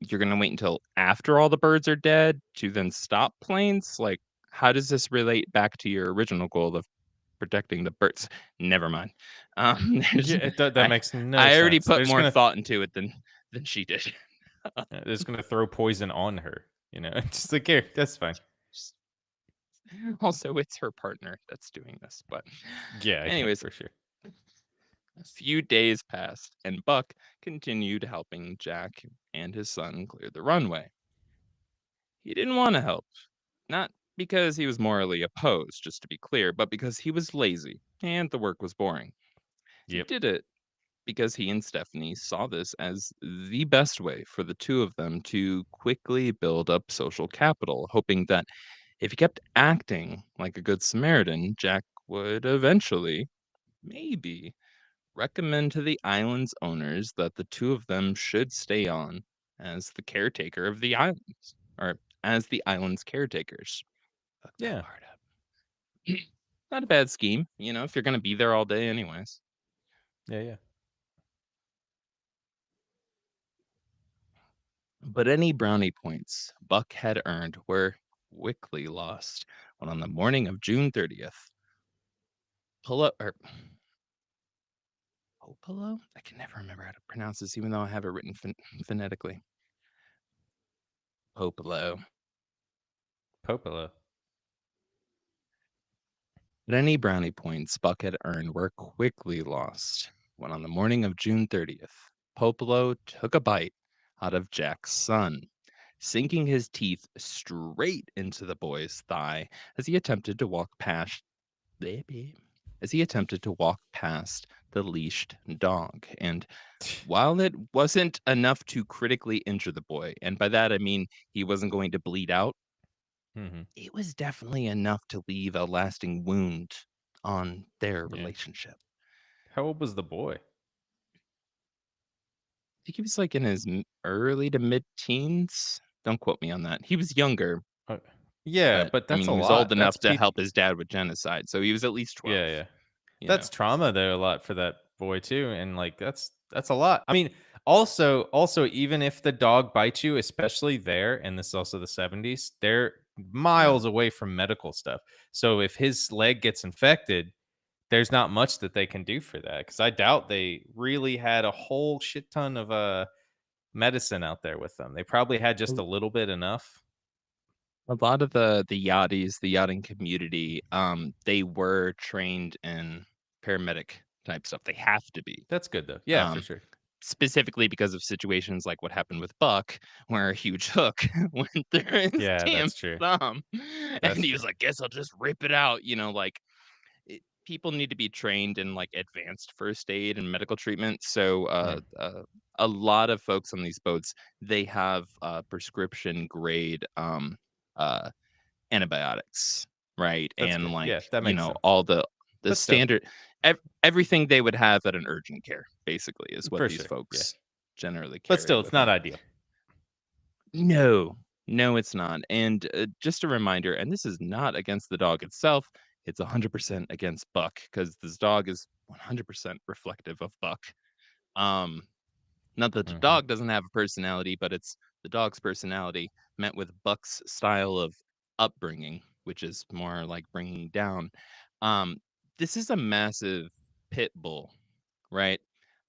you're gonna wait until after all the birds are dead to then stop planes? Like, how does this relate back to your original goal of protecting the birds? Never mind. Yeah, that I makes no I already sense. put more thought into it than she did. They're just gonna throw poison on her, you know. Just like here, that's fine. Just- Also, it's her partner that's doing this. But, Yeah, yeah, anyways, for sure. a few days passed, and Buck continued helping Jack and his son clear the runway. He didn't want to help, not because he was morally opposed, just to be clear, but because he was lazy and the work was boring. He Yep. did it because he and Stephanie saw this as the best way for the two of them to quickly build up social capital, hoping that if he kept acting like a good Samaritan, Jack would eventually, maybe, recommend to the island's owners that the two of them should stay on as the caretaker of the islands, or as the island's caretakers. Fuck that Yeah. part up. Not a bad scheme, if you're gonna be there all day anyways. Yeah, yeah. But any brownie points Buck had earned were quickly lost when on the morning of June 30th, Polo or Popolo? I can never remember how to pronounce this, even though I have it written phonetically. Popolo. Popolo. But any brownie points Buck had earned were quickly lost when on the morning of June 30th, Popolo took a bite out of Jack's son, sinking his teeth straight into the boy's thigh as he attempted to walk past baby as he attempted to walk past the leashed dog. And while it wasn't enough to critically injure the boy, and by that I mean he wasn't going to bleed out, Mhm. it was definitely enough to leave a lasting wound on their Yeah. relationship. How old was the boy? I think he was like in his early to mid teens. Don't quote me on that. He was younger, Uh, yeah, but but I that's mean, a he was old lot. enough That's to P help his dad with genocide. So he was at least Yeah, 12, yeah. you know. That's trauma there a lot for that boy too, and, like, that's a lot. I mean, also, even if the dog bites you, especially there, and this is also the '70s, they're Yeah. miles away from medical stuff. So if his leg gets infected, there's not much that they can do for that. Because I doubt they really had a whole shit ton of, medicine out there with them. They probably had just a little bit enough. A lot of the yachties, the yachting community, they were trained in paramedic type stuff. They have to be, That's good though. Yeah, for um, sure. specifically because of situations like what happened with Buck, where a huge hook went through his Yeah, damn that's true. thumb, and That's he true. was like, "Guess I'll just rip it out." Like people need to be trained in like advanced first aid and medical treatment. So Yeah, a lot of folks on these boats, they have prescription grade uh antibiotics, right? that's And good. Yeah, like, that makes sense. all the That's dope. standard everything they would have at an urgent care, basically, is what For these sure. Yeah. folks generally But carry still, it's with not them. ideal. No, no, it's not. And just a reminder, and this is not against the dog itself. It's 100% against Buck because this dog is 100% reflective of Buck. Um, Not that the Mhm. dog doesn't have a personality, but it's the dog's personality met with Buck's style of upbringing, which is more like bringing down. Um, this is a massive pit bull, right?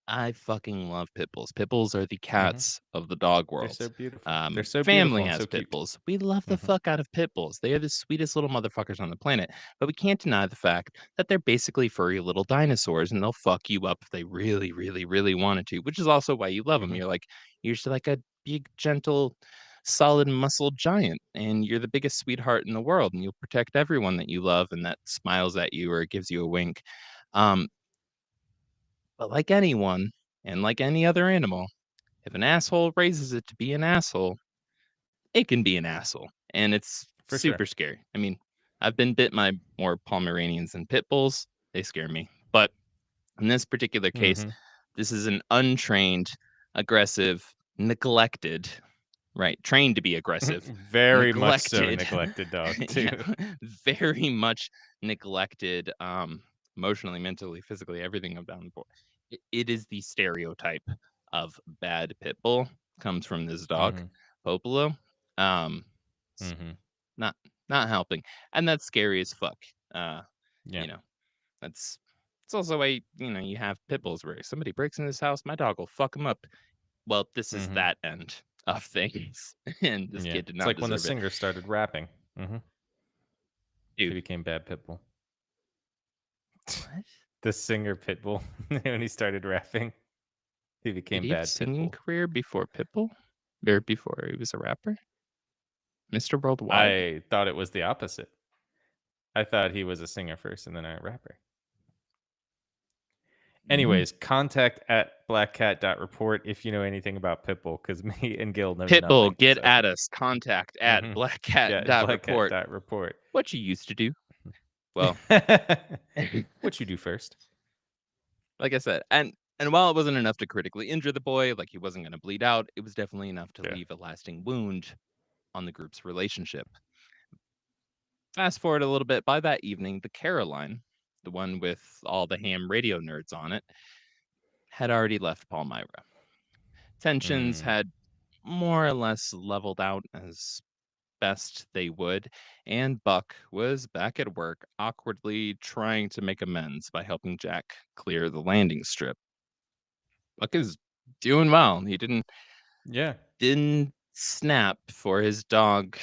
I fucking love pit bulls. Pit bulls are the Mhm. cats of the dog They're world. so beautiful. They're so Family beautiful and has so pit cute. bulls. We love the Mhm. fuck out of pit bulls. They are the sweetest little motherfuckers on the planet. But we can't deny the fact that they're basically furry little dinosaurs and they'll fuck you up if they really, really, really wanted to, which is also why you love them. Mhm. You're just like a big, gentle, solid muscle giant, and you're the biggest sweetheart in the world, and you'll protect everyone that you love and that smiles at you or gives you a wink. Um, but like anyone, and like any other animal, if an asshole raises it to be an asshole, it can be an asshole, and it's For sure. super scary. I mean, I've been bit by more Pomeranians and pit bulls. They scare me. But in this particular case, Mhm. this is an untrained, aggressive, neglected, right? Trained to be aggressive, Very much so neglected. neglected dog too. Yeah, very much neglected, emotionally, mentally, physically, everything down the board. It is the stereotype of bad pit bull comes from this dog, Mhm. Popolo. Um, it's Mhm. not not helping, and that's scary as fuck. Uh, Yeah. you know, that's it's also why you have pit bulls where somebody breaks in this house, my dog will fuck them up. Well, this is Mhm. that end of things, and this Yeah. kid did It's not like when the deserve it. singer started rapping. Mhm. He Dude, became bad Pitbull. what? The singer Pitbull, when he started rapping, he Did became he have a bad singing Pitbull. career before Pitbull? Or before he was a rapper? Mr. Worldwide? I thought it was the opposite. I thought he was a singer first and then a rapper. Mm. Anyways, contact at blackcat.report if you know anything about Pitbull, because me and Gil know nothing. Pitbull, get So, at us. Contact at mhm. Yeah, blackcat.report. blackcat.report. What you used to do? Well, What you do first. like I said, and while it wasn't enough to critically injure the boy, like he wasn't going to bleed out, it was definitely enough to Yeah. leave a lasting wound on the group's relationship. Fast forward a little bit, by that evening, the Caroline, the one with all the ham radio nerds on it, had already left Palmyra. Tensions Mm. had more or less leveled out as best they would, and Buck was back at work, awkwardly trying to make amends by helping Jack clear the landing strip. Buck is doing well. He Yeah. didn't snap for his dog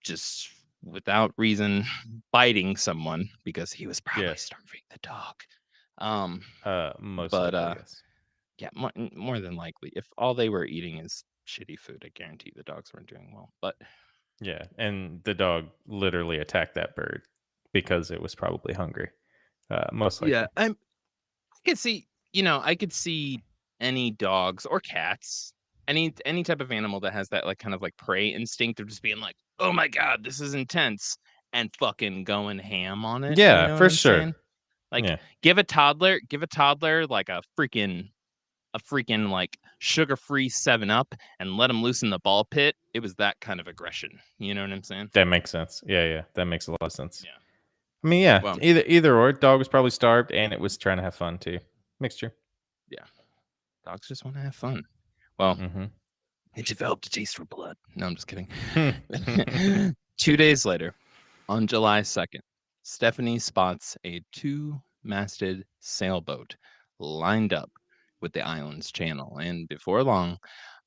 just without reason biting someone because he was Yeah. probably starving the dog. Um, Most but likely, yes. yeah, more than likely, if all they were eating is shitty food, I guarantee the dogs weren't doing well. But Yeah, and the dog literally attacked that bird because it was probably hungry, most yeah, likely. I could see, I could see any dogs or cats, any type of animal that has that like kind of like prey instinct of just being like, oh my god, this is intense, and fucking going ham on it. You Yeah, know what for I'm sure. saying? Like, Yeah, give a toddler like a freaking like sugar-free 7 Up and let him loose in the ball pit. It was that kind of aggression. You know what I'm saying? that makes sense. Yeah, yeah, that makes a lot of sense. Yeah. I mean, yeah, Well, either or. Dog was probably starved and it was trying to have fun too. Mixture. yeah. Dogs just want to have fun. Well, Mhm. it developed a taste for blood. No, I'm just kidding. 2 days later, on July 2nd, Stephanie spots a two-masted sailboat lined up with the island's channel, and before long,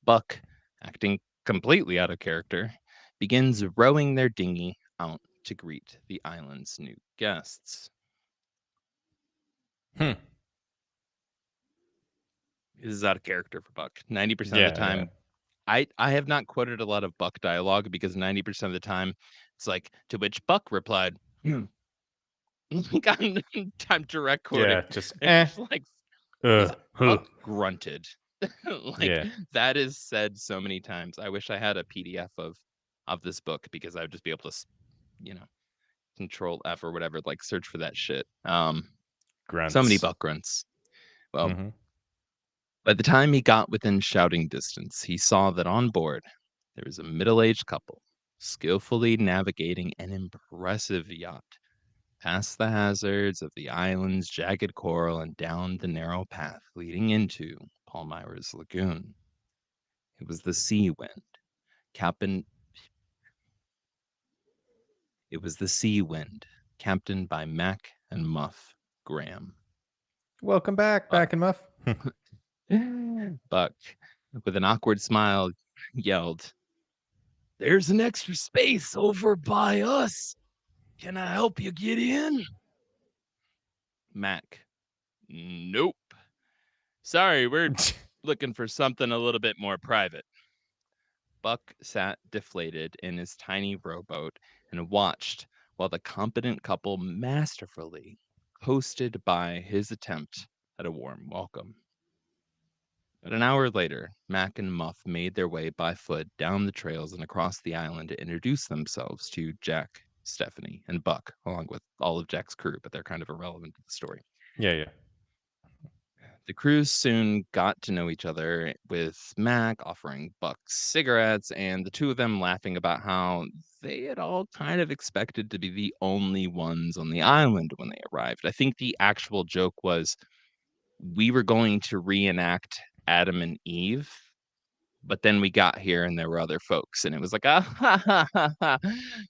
Buck, acting completely out of character, begins rowing their dinghy out to greet the island's new guests. Hmm. This is out of character for Buck. 90% of the Yeah, yeah. time, I have not quoted a lot of Buck dialogue because 90% of the time it's like to which Buck replied, "Hmm." Like I'm direct quoting. Yeah, just, It's like huh. Buck grunted. Like Yeah. that is said so many times. I wish I had a PDF of this book because I would just be able to, you know, control F or whatever, like search for that shit. So many Grunts. buck grunts. Well, Mhm. by the time he got within shouting distance, he saw that on board there was a middle aged couple skillfully navigating an impressive yacht past the hazards of the island's jagged coral and down the narrow path leading into Palmyra's lagoon. It was the Sea Wind, Captain. It was the Sea Wind, captained by Mac and Muff Graham. Welcome back, Buck. Back and Muff. Buck, with an awkward smile, yelled, "There's an extra space over by us. Can I help you get in?" Mac, "Nope. Sorry, we're looking for something a little bit more private." Buck sat deflated in his tiny rowboat and watched while the competent couple masterfully coasted by his attempt at a warm welcome. But an hour later, Mac and Muff made their way by foot down the trails and across the island to introduce themselves to Jack, Stephanie, and Buck, along with all of Jack's crew, but they're kind of irrelevant to the story. Yeah, yeah. The crews soon got to know each other, with Mac offering Buck cigarettes and the two of them laughing about how they had all kind of expected to be the only ones on the island when they arrived. I think the actual joke was we were going to reenact Adam and Eve, but then we got here and there were other folks, and it was like, ah, ha, ha, ha, ha.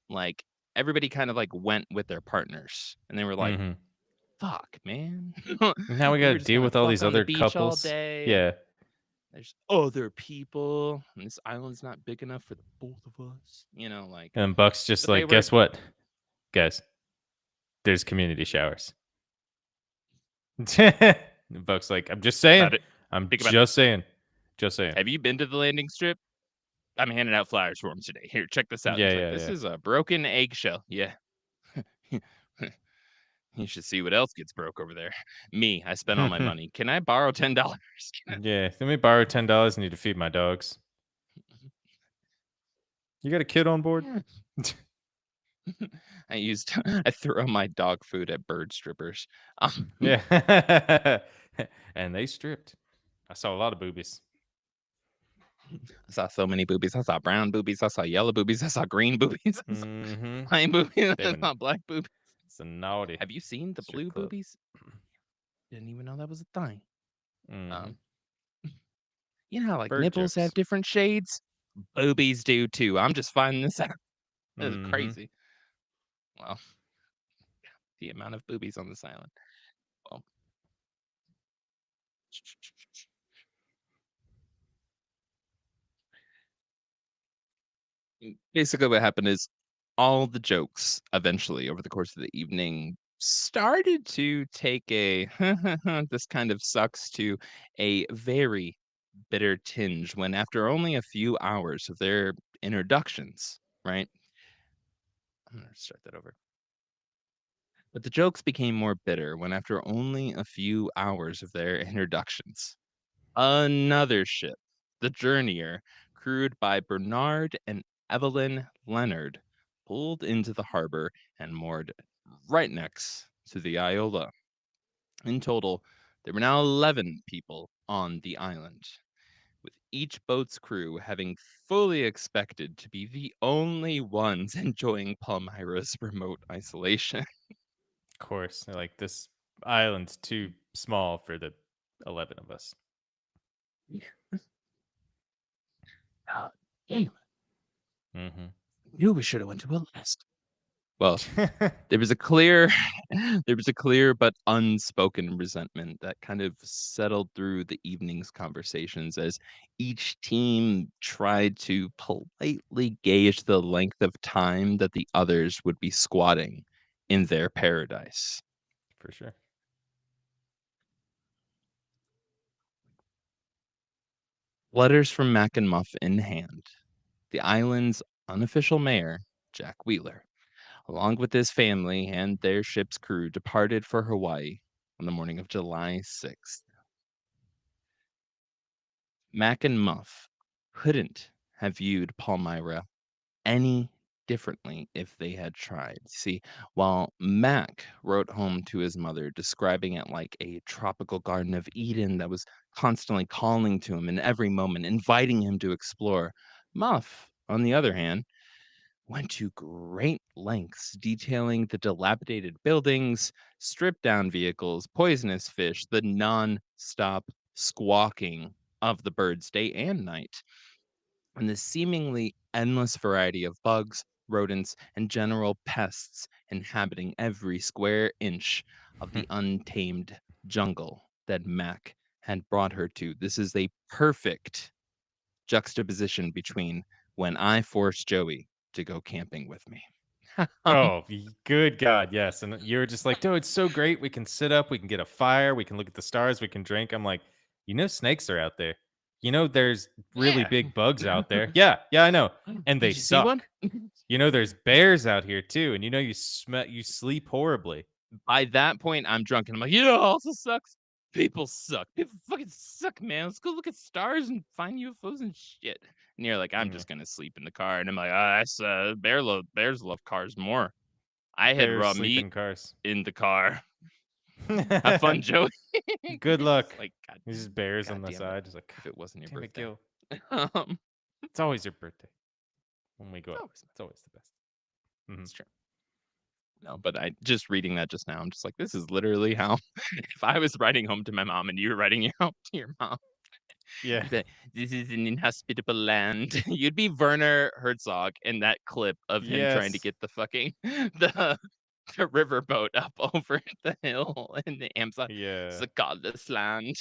Like everybody kind of like went with their partners, and they were like, Mhm. fuck, man. Now we We gotta were just deal gonna with all fuck these on the other beach all couples. day. Yeah. There's other people, and this island's not big enough for the both of us, like, And Buck's just but they like, were "Guess what, guys? There's community showers." And Buck's like, "I'm just saying. about it. I'm Think about just this. saying. Just saying." Have you been to the landing strip? I'm handing out flyers for them today. Here, check this out. And Yeah, he's like, yeah, this yeah. is a broken eggshell. Yeah. You should see what else gets broke over there. Me, I spent all my money. Can I borrow $10? Yeah, let me borrow $10. I need to feed my dogs. You got a kid on board? Yeah. I threw my dog food at bird strippers. Yeah. And they stripped. I saw a lot of boobies. I saw so many boobies. I saw brown boobies. I saw yellow boobies. I saw green boobies. I saw Mhm. plain boobies. They I were saw black boobies. it's a naughty Have you seen the strip blue club. boobies? Didn't even know that was a thing. Mhm. Um, you know how like Bird nipples have jokes. different shades? Boobies do too. I'm just finding this out. That's Mhm. crazy. Well, the amount of boobies on this island. Well, basically what happened is all the jokes eventually over the course of the evening started to take a this kind of sucks to a very bitter tinge when after only a few hours of their introductions, right? I'm gonna start that over. But the jokes became more bitter when after only a few hours of their introductions, another ship, the Journeyer, crewed by Bernard and Evelyn Leonard, pulled into the harbor and moored right next to the Iola. In total, there were now 11 people on the island, with each boat's crew having fully expected to be the only ones enjoying Palmyra's remote isolation. Of course. They're like, this island's too small for the 11 of us. God damn, Mhm. knew we should have went to Alaska. Well, there was a clear there was a clear but unspoken resentment that kind of settled through the evening's conversations as each team tried to politely gauge the length of time that the others would be squatting in their paradise. For sure. Letters from Mac and Muff in hand, the island's unofficial mayor, Jack Wheeler, along with his family and their ship's crew, departed for Hawaii on the morning of July 6th. Mac and Muff couldn't have viewed Palmyra any differently if they had tried. See, while Mac wrote home to his mother, describing it like a tropical Garden of Eden that was constantly calling to him in every moment, inviting him to explore, Muff, on the other hand, went to great lengths detailing the dilapidated buildings, stripped down vehicles, poisonous fish, the non stop squawking of the birds day and night, and the seemingly endless variety of bugs, rodents, and general pests inhabiting every square inch of the untamed jungle that Mac had brought her to. This is a perfect juxtaposition between when I forced Joey to go camping with me. Oh, good God, yes. And you're just like, dude, it's so great. We can sit up, we can get a fire, we can look at the stars, we can drink. I'm like, snakes are out there. There's really Yeah. big bugs out there. Yeah, yeah, I know. And they Did you see one? suck. There's bears out here too, and you sleep horribly. By that point, I'm drunk and I'm like, you know, what also sucks. People suck. People fucking suck, man. Let's go look at stars and find UFOs and shit. And you're like, I'm Yeah. just gonna sleep in the car, and I'm like, that's bears love cars more. I had Bears raw sleep meat in cars. in the car. Have fun, Joey. Good You're just luck. like, God, There's just bears on God the damn it. side, just like, If God it wasn't your damn it, birthday. Gil. um, It's always your birthday when we go it's out. always It's always the best. Hmm. it's true. No, but I just reading that just now, I'm just like, this is literally how if I was writing home to my mom and you were writing it home to your mom, Yeah. you'd be like, this is an inhospitable land. You'd be Werner Herzog in that clip of him trying to Yes. get the fucking the riverboat up over the hill in the Amazon. It's Yeah. a godless land.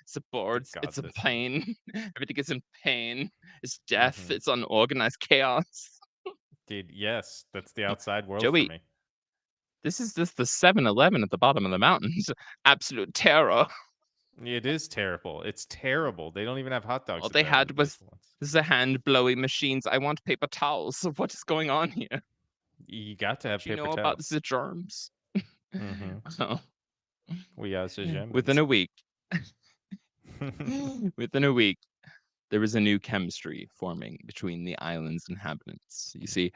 It's a The boards. It's a godless land. pain. Everything is in pain. It's death. Hmm. It's unorganized chaos. Dude, yes, that's the outside world for Joey, me. this is just the 7-Eleven at the bottom of the mountains. Absolute terror. It is terrible. It's terrible. They don't even have hot All dogs at they the had was local ones. the hand blowing machines. I want paper towels. What is going on here? You got to have Don't you paper know about towels. the germs? Mhm. So, We are the within Germans. a week, within a week, there was a new chemistry forming between the island's inhabitants. You see,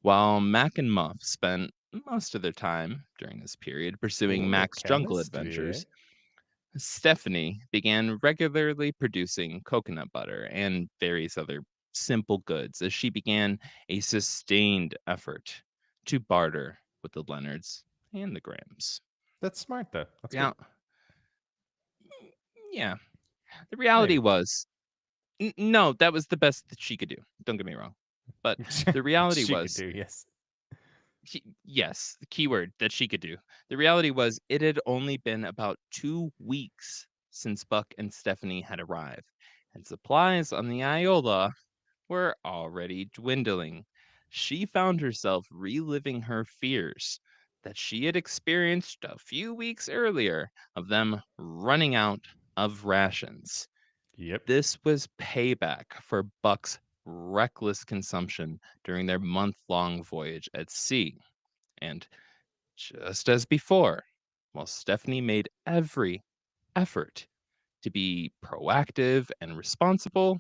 while Mac and Muff spent most of their time during this period pursuing Ooh, Mac's jungle chemistry, eh? adventures, Stephanie began regularly producing coconut butter and various other simple goods as she began a sustained effort to barter with the Leonards and the Grahams. That's smart, though. That's good. Yeah, yeah. The reality Maybe. was, no, that was the best that she could do. Don't get me wrong, but the reality She could was, do, yes. yes, the keyword that she could do. The reality was, it had only been about 2 weeks since Buck and Stephanie had arrived, and supplies on the Iola were already dwindling. She found herself reliving her fears that she had experienced a few weeks earlier of them running out of rations. Yep. This was payback for Buck's reckless consumption during their month long voyage at sea. And just as before, while Stephanie made every effort to be proactive and responsible,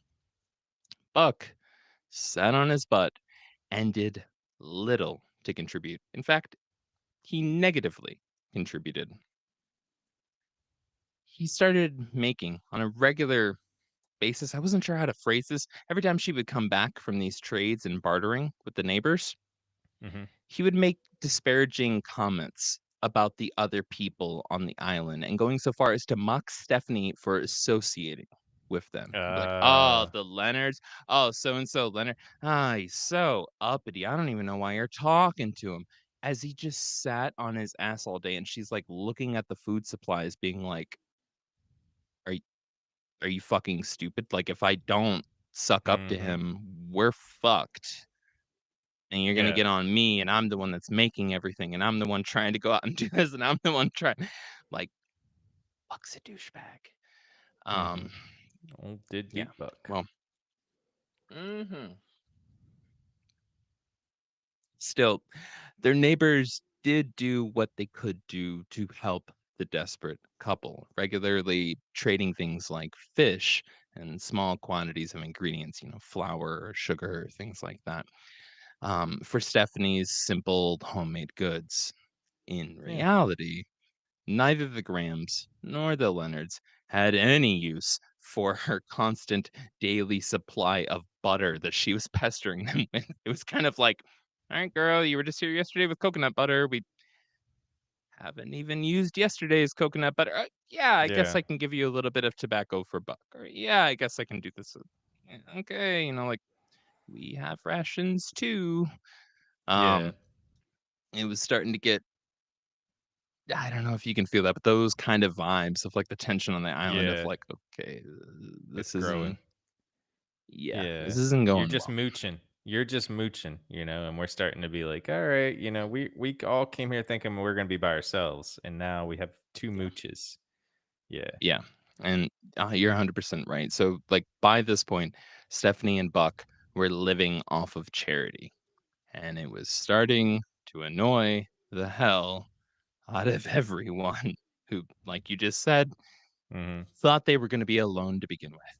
Buck sat on his butt and did little to contribute. In fact, he negatively contributed. He started making on a regular basis. I wasn't sure how to phrase this. Every time she would come back from these trades and bartering with the neighbors, Mhm. he would make disparaging comments about the other people on the island and going so far as to mock Stephanie for associating with them. He'd be like, oh, Uh, the Leonards. Oh, so and so Leonard. Ah, he's so uppity. I don't even know why you're talking to him. As he just sat on his ass all day and she's like looking at the food supplies, being like, Are you are you fucking stupid? Like if I don't suck up to mhm. him, we're fucked. And you're gonna Yeah. get on me, and I'm the one that's making everything, and I'm the one trying to go out and do this, and I'm the one trying like, Buck's a douchebag. Mhm. Um, Old Diddy yeah. Buck. Well, still, their neighbors did do what they could do to help the desperate couple, regularly trading things like fish and small quantities of ingredients, flour or sugar, things like that. for Stephanie's simple homemade goods. In Yeah. reality, neither the Grahams nor the Leonards had any use for her constant daily supply of butter that she was pestering them with. It was kind of like, all right, girl, you were just here yesterday with coconut butter. We haven't even used yesterday's coconut butter. Yeah, I guess Yeah. I can give you a little bit of tobacco for buck. Or yeah, I guess I can do this. Okay, like we have rations too. Yeah. Um, it was starting to get, I don't know if you can feel that, but those kind of vibes of like the tension on the island of Yeah. like, okay, It's this growing. isn't, yeah, Yeah. this isn't You're going just well. mooching. You're just mooching, and we're starting to be like, all right, we all came here thinking we're gonna be by ourselves, and now we have two Yeah. mooches. Yeah. Yeah. And you're 100% right. So, like, by this point, Stephanie and Buck were living off of charity, and it was starting to annoy the hell out of everyone who, like you just said, Hmm. thought they were going to be alone to begin with.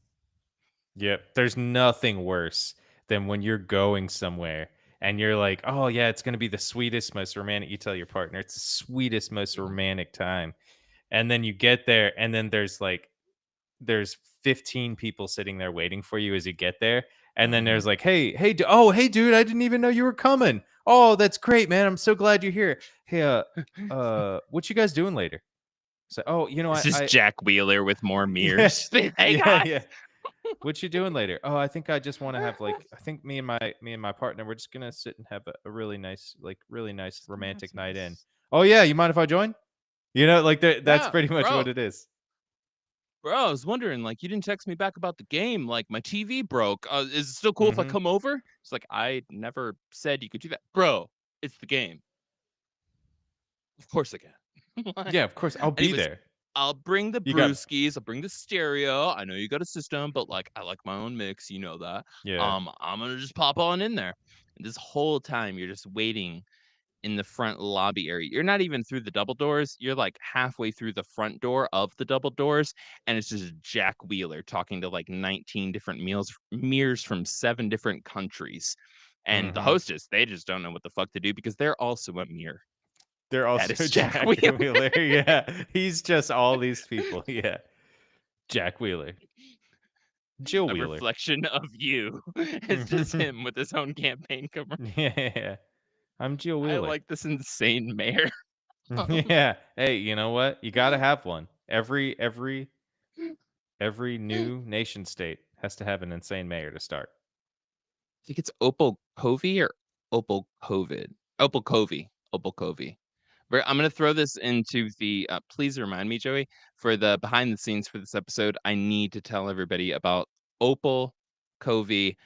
Yep. There's nothing worse than when you're going somewhere and you're like, oh yeah, it's gonna be the sweetest, most romantic. You tell your partner it's the sweetest, most Mhm. romantic time. And then you get there, and then there's 15 people sitting there waiting for you as you get there. And then Mhm. there's like, oh, hey, dude, I didn't even know you were coming. Oh, that's great, man. I'm so glad you're here. Hey, what you guys doing later? So, oh, This is I Jack Wheeler with more yeah, mirrors. Hey, yeah, guys. yeah. What you doing later? Oh, I think I just want to have like, I think me and my partner, we're just gonna sit and have a really nice Just gonna have romantic some night in. nice. Oh yeah, you mind if I join? Like that's Yeah, pretty much what bro. it is. Bro, I was wondering, like, you didn't text me back about the game. Like, my TV broke. Is it still cool if I Hmm. come over? It's like, I never said you could do that. Bro, it's the game. Of course I can. Like, Yeah, of course I'll be anyways, there. I'll bring the You got brewskis. I'll bring the stereo. I know you got a system, but like, I like my own mix. You know that. yeah. I'm gonna just pop on in there. And this whole time, you're just waiting in the front lobby area. You're not even through the double doors. You're like halfway through the front door of the double doors, and it's just Jack Wheeler talking to like 19 different mirrors from 7 different countries. And the Hmm. hostess, they just don't know what the fuck to do because they're also a mirror. They're That also is Jack Jack Wheeler, Wheeler. Yeah. He's just all these people. Yeah. Jack Wheeler. Jill a Wheeler. reflection of you. It's just Yeah. him with his own campaign cover. Yeah. I'm Jill I Wheeler. like this insane mayor. Yeah. Hey, you know what? You gotta have one. Every new nation state has to have an insane mayor to start. Think it's Opal Covey or Opal Covid? Opal Covey. Opal Covey. I'm gonna throw this into the. Please remind me, Joey, for the behind the scenes for this episode. I need to tell everybody about Opal Covey.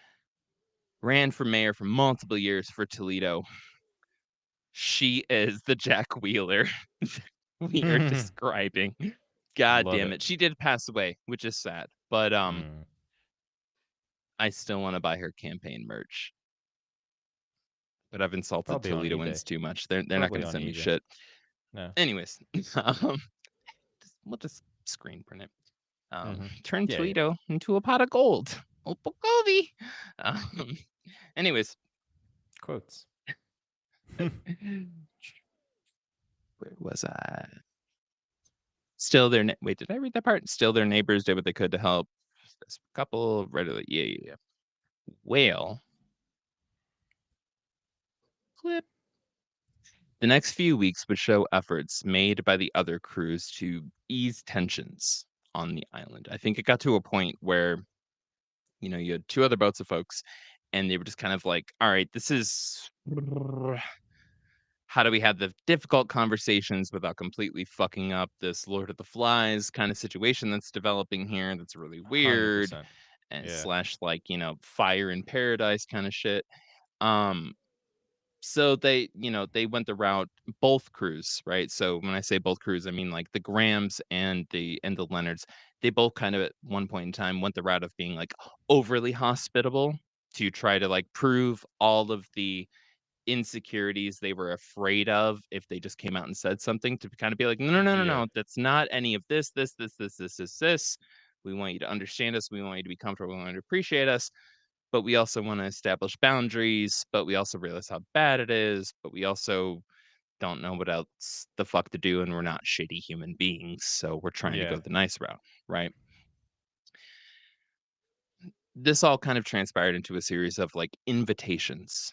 Ran for mayor for multiple years for Toledo. She is the Jack Wheeler we are describing. God Love damn it. it. She did pass away, which is sad. But Mm. I still want to buy her campaign merch. But I've insulted Probably on eBay. Toledoans too much. They're not Probably gonna on send me eBay. shit. No. Anyways, um, we'll just screen print it. Hmm. Turn Yeah, yeah. Toledo into a pot of gold. Opal Covey. Um, anyways, Quotes. where was I? Still their wait, did I read that part? Still their neighbors did what they could to help. This couple readily, yeah, yeah, yeah. Whale clip. The next few weeks would show efforts made by the other crews to ease tensions on the island. I think it got to a point where, you had 2 other boats of folks, and they were just kind of like, "All right, this is how do we have the difficult conversations without completely fucking up this Lord of the Flies kind of situation that's developing here that's really weird 100%. and Yeah. slash like, fire in paradise kind of shit." Um So they went the route, both crews, right? So when I say both crews, I mean like the Grahams and the Leonards. They both kind of at one point in time went the route of being like overly hospitable to try to like prove all of the insecurities they were afraid of if they just came out and said something, to kind of be like, no, no, no, no, Yeah. no, that's not any of this. We want you to understand us. We want you to be comfortable. We want you to appreciate us. but we also want to establish boundaries, but we also realize how bad it is, but we also don't know what else the fuck to do, and we're not shitty human beings, so we're trying to go Yeah. the nice route, right? This all kind of transpired into a series of like invitations,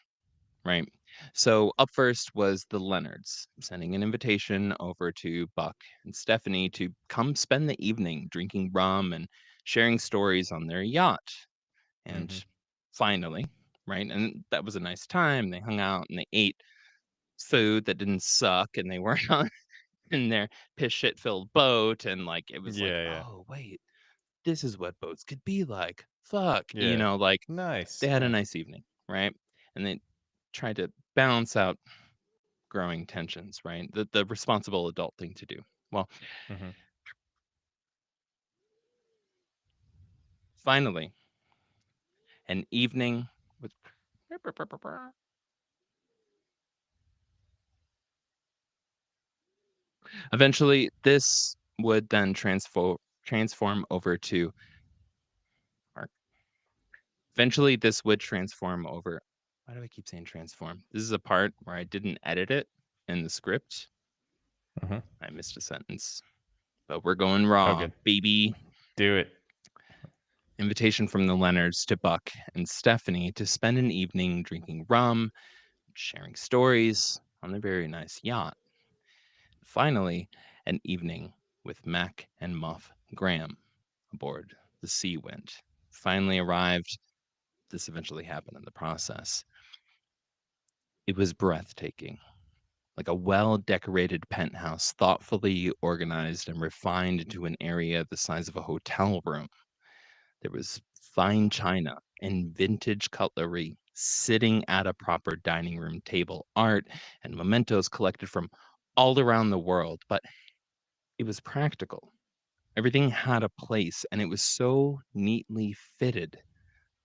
right? So up first was the Leonards sending an invitation over to Buck and Stephanie to come spend the evening drinking rum and sharing stories on their yacht. And Mhm. finally, right? And that was a nice time. They hung out and they ate food that didn't suck, and they weren't on in their piss shit filled boat. And like it was like, Yeah, yeah. oh wait, this is what boats could be like. Fuck. Yeah. Like they Nice, had a yeah. nice evening, right? And they tried to balance out growing tensions, right? The responsible adult thing to do. Well, Mhm. finally, an evening with eventually this would then transform over to or eventually this would transform over. Why do I keep saying transform? This is a part where I didn't edit it in the script. Mhm. I missed a sentence, but we're going Oh, raw, good. baby. Do it. Invitation from the Leonards to Buck and Stephanie to spend an evening drinking rum, sharing stories on their very nice yacht. Finally, an evening with Mac and Muff Graham aboard the Sea Wind. Finally arrived. This eventually happened in the process. It was breathtaking, like a well decorated penthouse, thoughtfully organized and refined into an area the size of a hotel room. There was fine china and vintage cutlery sitting at a proper dining room table, art and mementos collected from all around the world, but it was practical. Everything had a place, and it was so neatly fitted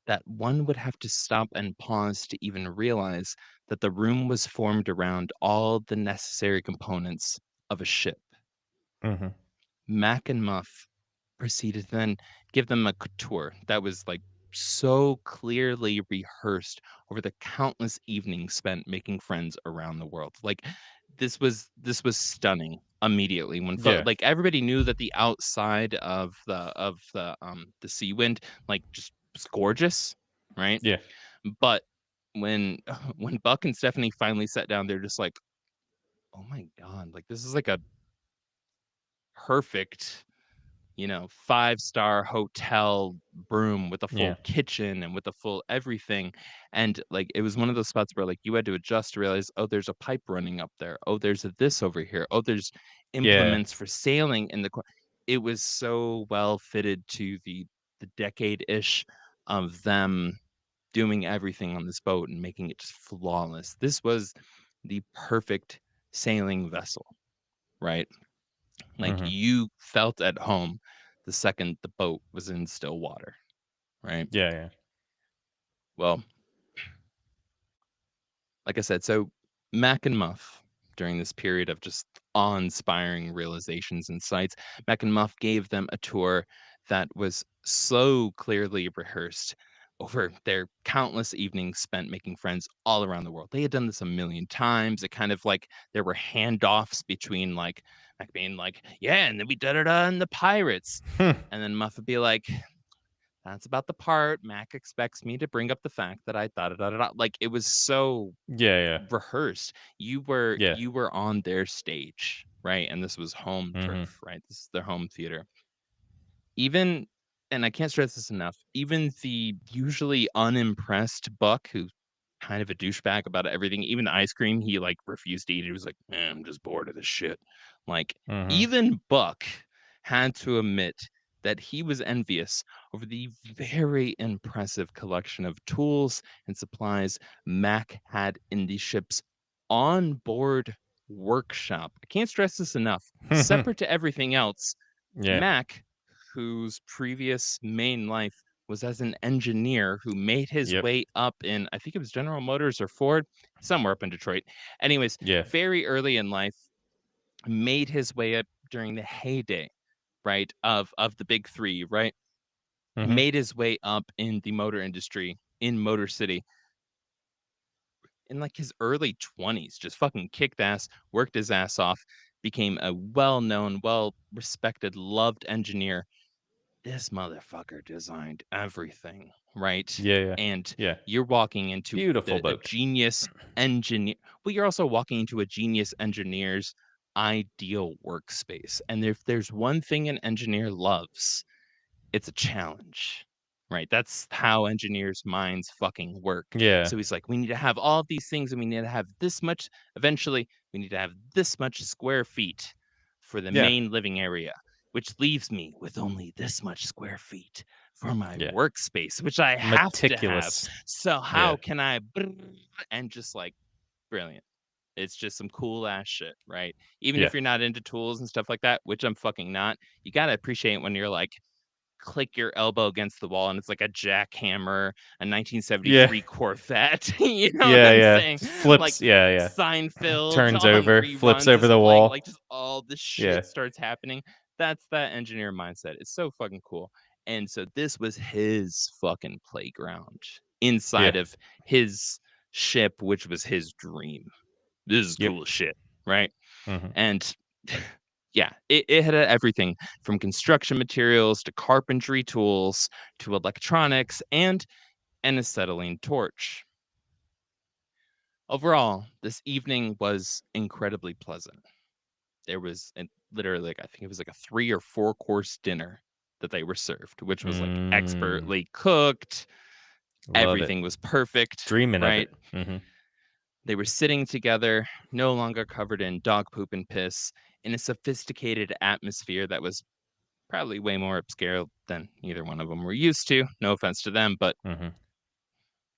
that one would have to stop and pause to even realize that the room was formed around all the necessary components of a ship. Mhm. Mac and Muff proceeded to then give them a tour that was like so clearly rehearsed over the countless evenings spent making friends around the world. Like this was stunning immediately when Yeah. like everybody knew that the outside of the sea wind like just was gorgeous, right? Yeah. But when when Buck and Stephanie finally sat down, they're just like, oh my god, like this is like a perfect, 5-star hotel room with a full Yeah. kitchen and with a full everything. And like it was one of those spots where like you had to adjust to realize, oh, there's a pipe running up there. Oh, there's a this over here. Oh, there's Yeah. implements for sailing in the it was so well fitted to the decade-ish of them doing everything on this boat and making it just flawless. This was the perfect sailing vessel, right? Like, Mhm. you felt at home the second the boat was in still water, right? Yeah, yeah. Well, like I said, so Mac and Muff, during this period of just awe-inspiring realizations and sights, Mac and Muff gave them a tour that was so clearly rehearsed over their countless evenings spent making friends all around the world. They had done this a million times. It kind of like there were handoffs between like Mac being like, "Yeah, and then we da da da and the pirates," and then Muff would be like, "That's about the part Mac expects me to bring up the fact that I da da da da da." Like it was so Yeah, yeah. rehearsed. You were Yeah. you were on their stage, right? And this was home Mhm. turf, right? This is their home theater. Even and I can't stress this enough, even the usually unimpressed Buck, who's kind of a douchebag about everything, even the ice cream, he, like, refused to eat it. He was like, "Man, I'm just bored of this shit." Like, Mhm. even Buck had to admit that he was envious over the very impressive collection of tools and supplies Mac had in the ship's onboard workshop. I can't stress this enough. Separate to everything else, Yeah. Mac, whose previous main life was as an engineer who made his Yep. way up in, I think it was General Motors or Ford, somewhere up in Detroit. Anyways, Yeah. very early in life, made his way up during the heyday, right, of the big three, right? Mhm. Made his way up in the motor industry. in Motor City in like his early 20s, just fucking kicked ass, worked his ass off, became a well known, well respected, loved engineer. This motherfucker designed everything, right? Yeah, yeah. And Yeah. you're walking into Beautiful a boat. genius engineer. Well, you're also walking into a genius engineer's ideal workspace. And if there's one thing an engineer loves, it's a challenge, right? That's how engineers' minds fucking work. Yeah. So he's like, we need to have all of these things and we need to have this much. Eventually, we need to have this much square feet for the Yeah. main living area, which leaves me with only this much square feet for my Yeah. workspace, which I have to have. Meticulous. So Yeah. how can I and just like brilliant. It's just some cool ass shit, right? Even Yeah. if you're not into tools and stuff like that, which I'm fucking not, you gotta appreciate when you're like, click your elbow against the wall and it's like a jackhammer, a Yeah. 1973 Corvette. You know what Yeah, I'm yeah. saying? Flips. Like Yeah, yeah. Seinfeld Turns on over, flips reruns over is the playing, like wall. just all the Yeah. shit starts happening. That's that engineer mindset. It's so fucking cool. And so this was his fucking playground inside Yeah. of his ship, which was his dream. This is Yep. cool as shit, right? Mhm. And yeah, it had everything from construction materials to carpentry tools to electronics and an acetylene torch. Overall, this evening was incredibly pleasant. There was literally, like, I think it was like a 3 or 4 course dinner that they were served, which was like Mm. expertly cooked. Love it. Everything was perfect, Dreaming of right? it. Mhm. They were sitting together, no longer covered in dog poop and piss, in a sophisticated atmosphere that was probably way more upscale than either one of them were used to. No offense to them, but Mhm.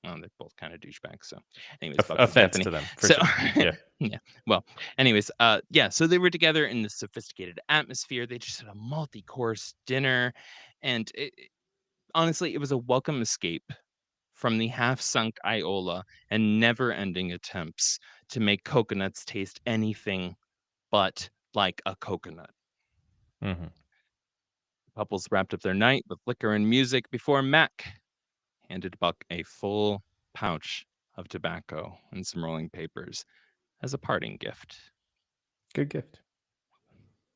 well, they're both kind of douchebags. So, anyways, Buck and Offense Stephanie. to them, for So, sure. Yeah. yeah. Well, anyways, yeah. So they were together in this sophisticated atmosphere. They just had a multi-course dinner, and honestly, it was a welcome escape from the half-sunk Iola and never-ending attempts to make coconuts taste anything but like a coconut. Mhm. Couples wrapped up their night with liquor and music before Mac handed Buck a full pouch of tobacco and some rolling papers as a parting gift. Good gift.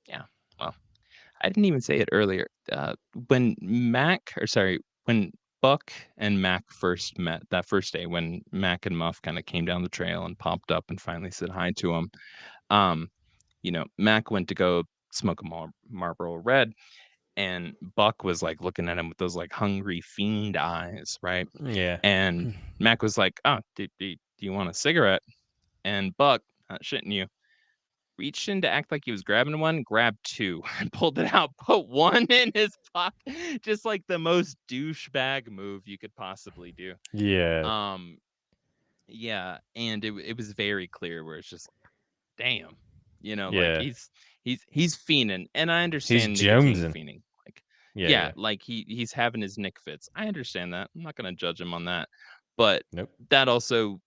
Yeah, well, I didn't even say it earlier. When Mac, or sorry, when Buck and Mac first met that first day, when Mac and Muff kind of came down the trail and popped up and finally said hi to him, um, Mac went to go smoke a Marlboro Red, and Buck was like looking at him with those like hungry fiend eyes, right? Yeah. And Mac was like, "Oh, do you want a cigarette?" And Buck, not shitting you, reached in to act like he was grabbing one, grabbed two, and pulled it out, put one in his pocket, just like the most douchebag move you could possibly do. Yeah. Um, yeah, and it was very clear where it's just like, damn, like Yeah. he's fiending, and I He's understand nicotine jonesing. fiending. Like, Yeah, yeah, yeah. like he's having his Nick fits. I understand that. I'm not gonna judge him on that, but Nope. that also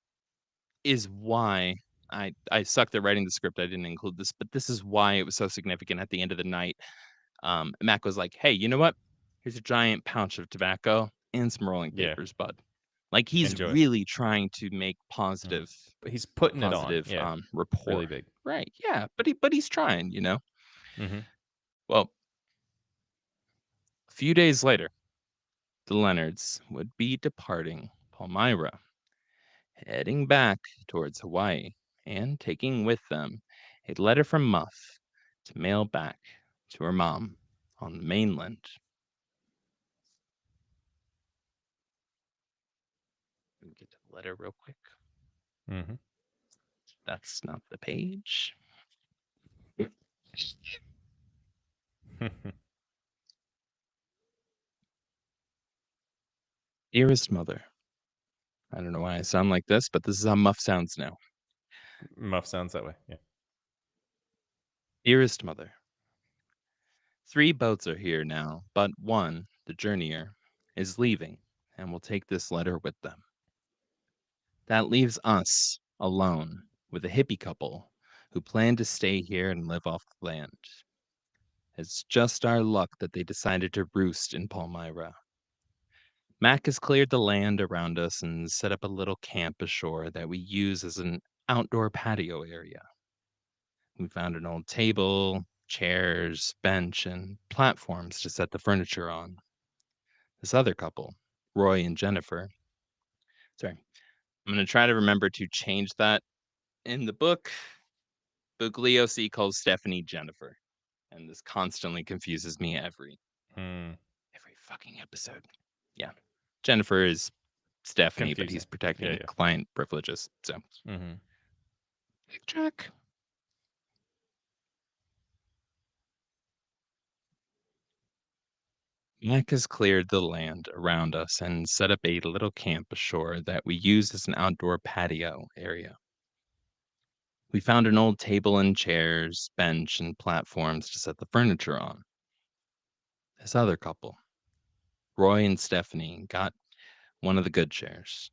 is why I sucked at writing the script. I didn't include this, but this is why it was so significant at the end of the night. Mac was like, "Hey, you know what? Here's a giant pouch of tobacco and some rolling Yeah. papers, bud." Like he's Enjoy. really trying to make Mhm. But he's putting it on. Yeah. rapport. Really big. Right. Yeah, but he's trying. Mhm. Well, a few days later, the Leonards would be departing Palmyra, heading back towards Hawaii, and taking with them a letter from Muff to mail back to her mom on the mainland. Let me get to the letter real quick. Mhm. That's not the page. Dearest mother, I don't know why I sound like this, but this is how Muff sounds now. Muff sounds that way. Yeah. Dearest mother, 3 boats are here now, but one, the journeyer, is leaving and will take this letter with them. That leaves us alone with a hippie couple who plan to stay here and live off the land. It's just our luck that they decided to roost in Palmyra. Mac has cleared the land around us and set up a little camp ashore that we use as an outdoor patio area. We found an old table, chairs, bench, and platforms to set the furniture on. This other couple, Roy and Jennifer, sorry, I'm going to try to remember to change that in the book. Bugliosi calls Stephanie Jennifer, and this constantly confuses me Hmm. every fucking episode. Yeah. Jennifer is Stephanie, but he's Confusing. Yeah, protecting yeah. client privileges. So, Hmm. check. Mac has cleared the land around us and set up a little camp ashore that we use as an outdoor patio area. We found an old table and chairs, bench, and platforms to set the furniture on. This other couple, Roy and Stephanie, got one of the good chairs.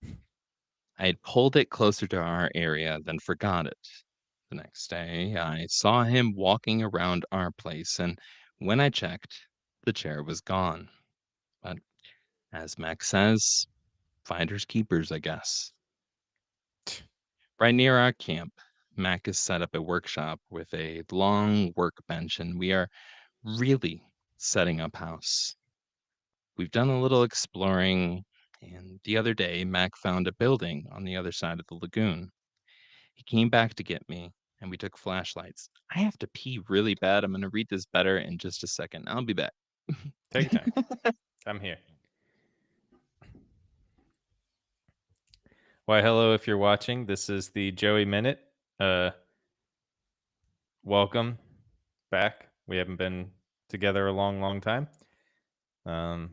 I had pulled it closer to our area, then forgot it. The next day, I saw him walking around our place, and when I checked, the chair was gone. But as Max says, finders keepers, I guess. Right near our camp, Mac has set up a workshop with a long workbench, and we are really setting up house. We've done a little exploring, and the other day, Mac found a building on the other side of the lagoon. He came back to get me, and we took flashlights. I have to pee really bad. I'm going to read this better in just a second. I'll be back. Take your time. I'm here. Why, hello, if you're watching. This is the Joey Minute. Uh, Welcome back. We haven't been together a long, long time.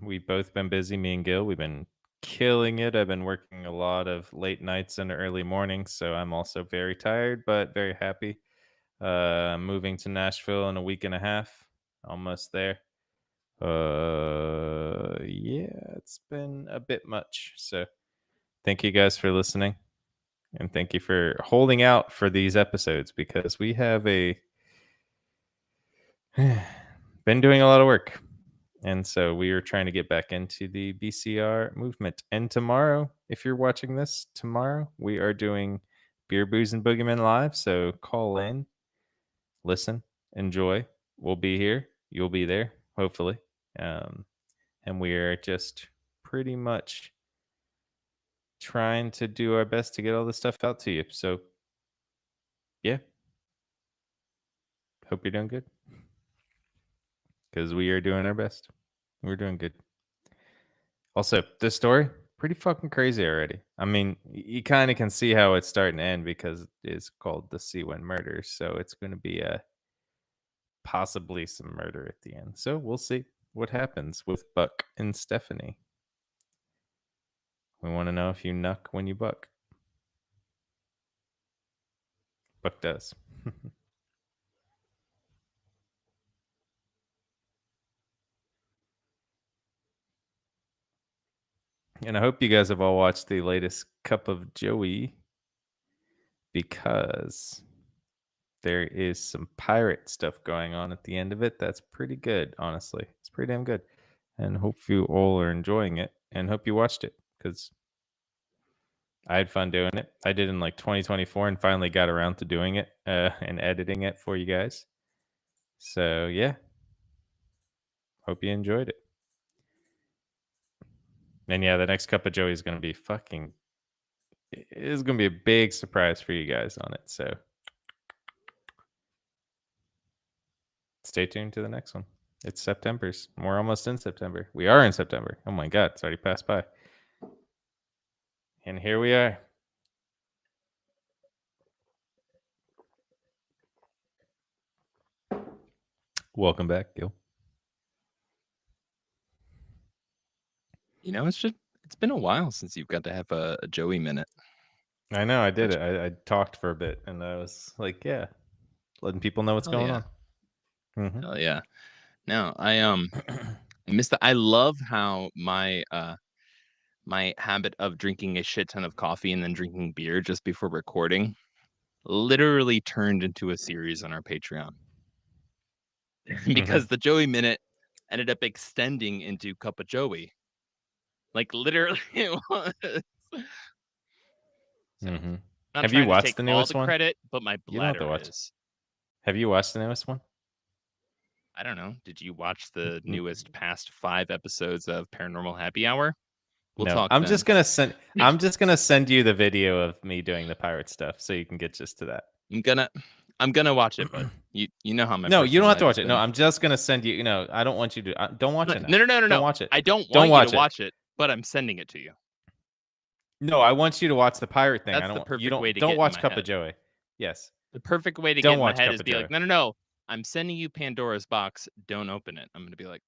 We've both been busy, me and Gil. We've been killing it. I've been working a lot of late nights and early mornings, so I'm also very tired, but very happy. I'm moving to Nashville in a week and a half. Almost there. Yeah, it's been a bit much. So thank you guys for listening, and thank you for holding out for these episodes because we have been doing a lot of work. And so we are trying to get back into the BCR movement. And tomorrow, if you're watching this, tomorrow we are doing Beer, Booze, and Boogeyman live. So call in, listen, enjoy. We'll be here. You'll be there, hopefully. Um, and we are just pretty much trying to do our best to get all this stuff out to you. So, yeah, hope you're doing good because we are doing our best. We're doing good. Also, this story pretty fucking crazy already. I mean, you kind of can see how it's starting to end because it's called the Seawind Murders, so it's going to be possibly some murder at the end. So we'll see what happens with Buck and Stephanie. We want to know if you nuck when you buck. Buck does. And I hope you guys have all watched the latest Cup of Joey because there is some pirate stuff going on at the end of it. That's pretty good, honestly. It's pretty damn good. And hope you all are enjoying it and hope you watched it because I had fun doing it. I did in like 2024 and finally got around to doing it and editing it for you guys. So, yeah, hope you enjoyed it. And yeah, the next Cup of Joey is going to be fucking, it's going to be a big surprise for you guys on it. So, stay tuned to the next one. It's September's. We're almost in September. We are in September. Oh my God, it's already passed by. And here we are. Welcome back, Gil. It's been a while since you've got to have a Joey minute. I know, I did Which, it. I talked for a bit and I was like, yeah, letting people know what's hell going yeah, on. Mm-hmm. hell yeah. No, I missed that. I love how my habit of drinking a shit ton of coffee and then drinking beer just before recording literally turned into a series on our Patreon Mm-hmm. because the Joey minute ended up extending into Cup of Joey. Like, literally, it was. So, Mhm. not Have you trying to watched take the all newest the one? credit, but my You don't have to bladder watch it. is. Have you watched the newest one? I don't know. Did you watch the N newest past 5 episodes of Paranormal Happy Hour? We'll no. talk then. I'm just gonna send you the video of me doing the pirate stuff so you can get just to that. I'm gonna I'm gonna watch it, bud. You know how my No, you don't personal have to life has watch it. No, been. I'm just gonna send you I don't want you to don't watch No, it now. no, no, no, no, Don't no. watch it. I don't Don't want you to watch it. watch it, but I'm sending it to you. No, I want you to watch the pirate thing. I That's don't the want you perfect way to don't get in watch my Cup of head. Joey. Yes. The perfect way to get Don't in my watch head Cup is of be like, Joey. "No, no, no. I'm sending you Pandora's box. Don't open it." I'm gonna be like,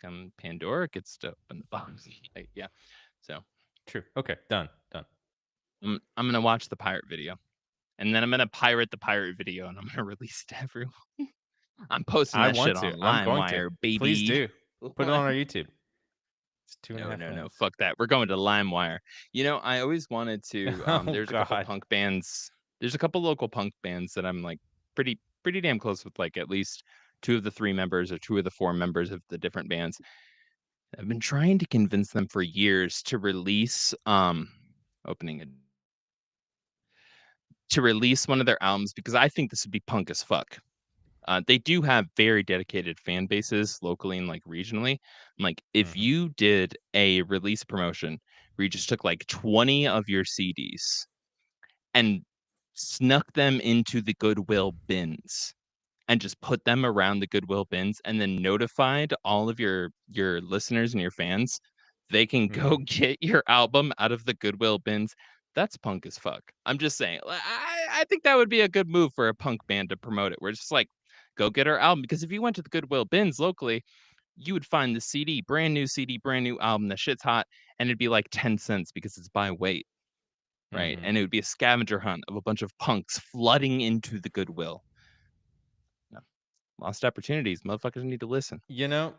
"Come Pandora gets to open the box." Like, yeah. So, True. Okay, done. Done. I'm gonna watch the pirate video, and then I'm gonna pirate the pirate video, and I'm gonna release it to everyone. I'm posting I that want shit to. on I'm going to. LimeWire, Please baby. do. Put it on our YouTube. It's two and a No, half no, no, minutes. fuck that. We're going to LimeWire. I always wanted to, Oh there's a couple God. punk bands there's a couple local punk bands that I'm, like, pretty damn close with, like, at least 2 of the 3 members or 2 of the 4 members of the different bands. I've been trying to convince them for years to release, opening it to release one of their albums because I think this would be punk as fuck. They do have very dedicated fan bases locally and like regionally. Like, if Mhm. you did a release promotion where you just took like 20 of your CDs and snuck them into the Goodwill bins and just put them around the Goodwill bins and then notified all of your listeners and your fans, they can go Mhm. get your album out of the Goodwill bins. That's punk as fuck. I'm just saying. I think that would be a good move for a punk band to promote it. Where it's just like, go get our album because if you went to the Goodwill bins locally, you would find the CD, brand new CD, brand new album. The shit's hot, and it'd be like 10 cents because it's by weight, right? Mhm. And it would be a scavenger hunt of a bunch of punks flooding into the Goodwill. No, lost opportunities. Motherfuckers need to listen. You know,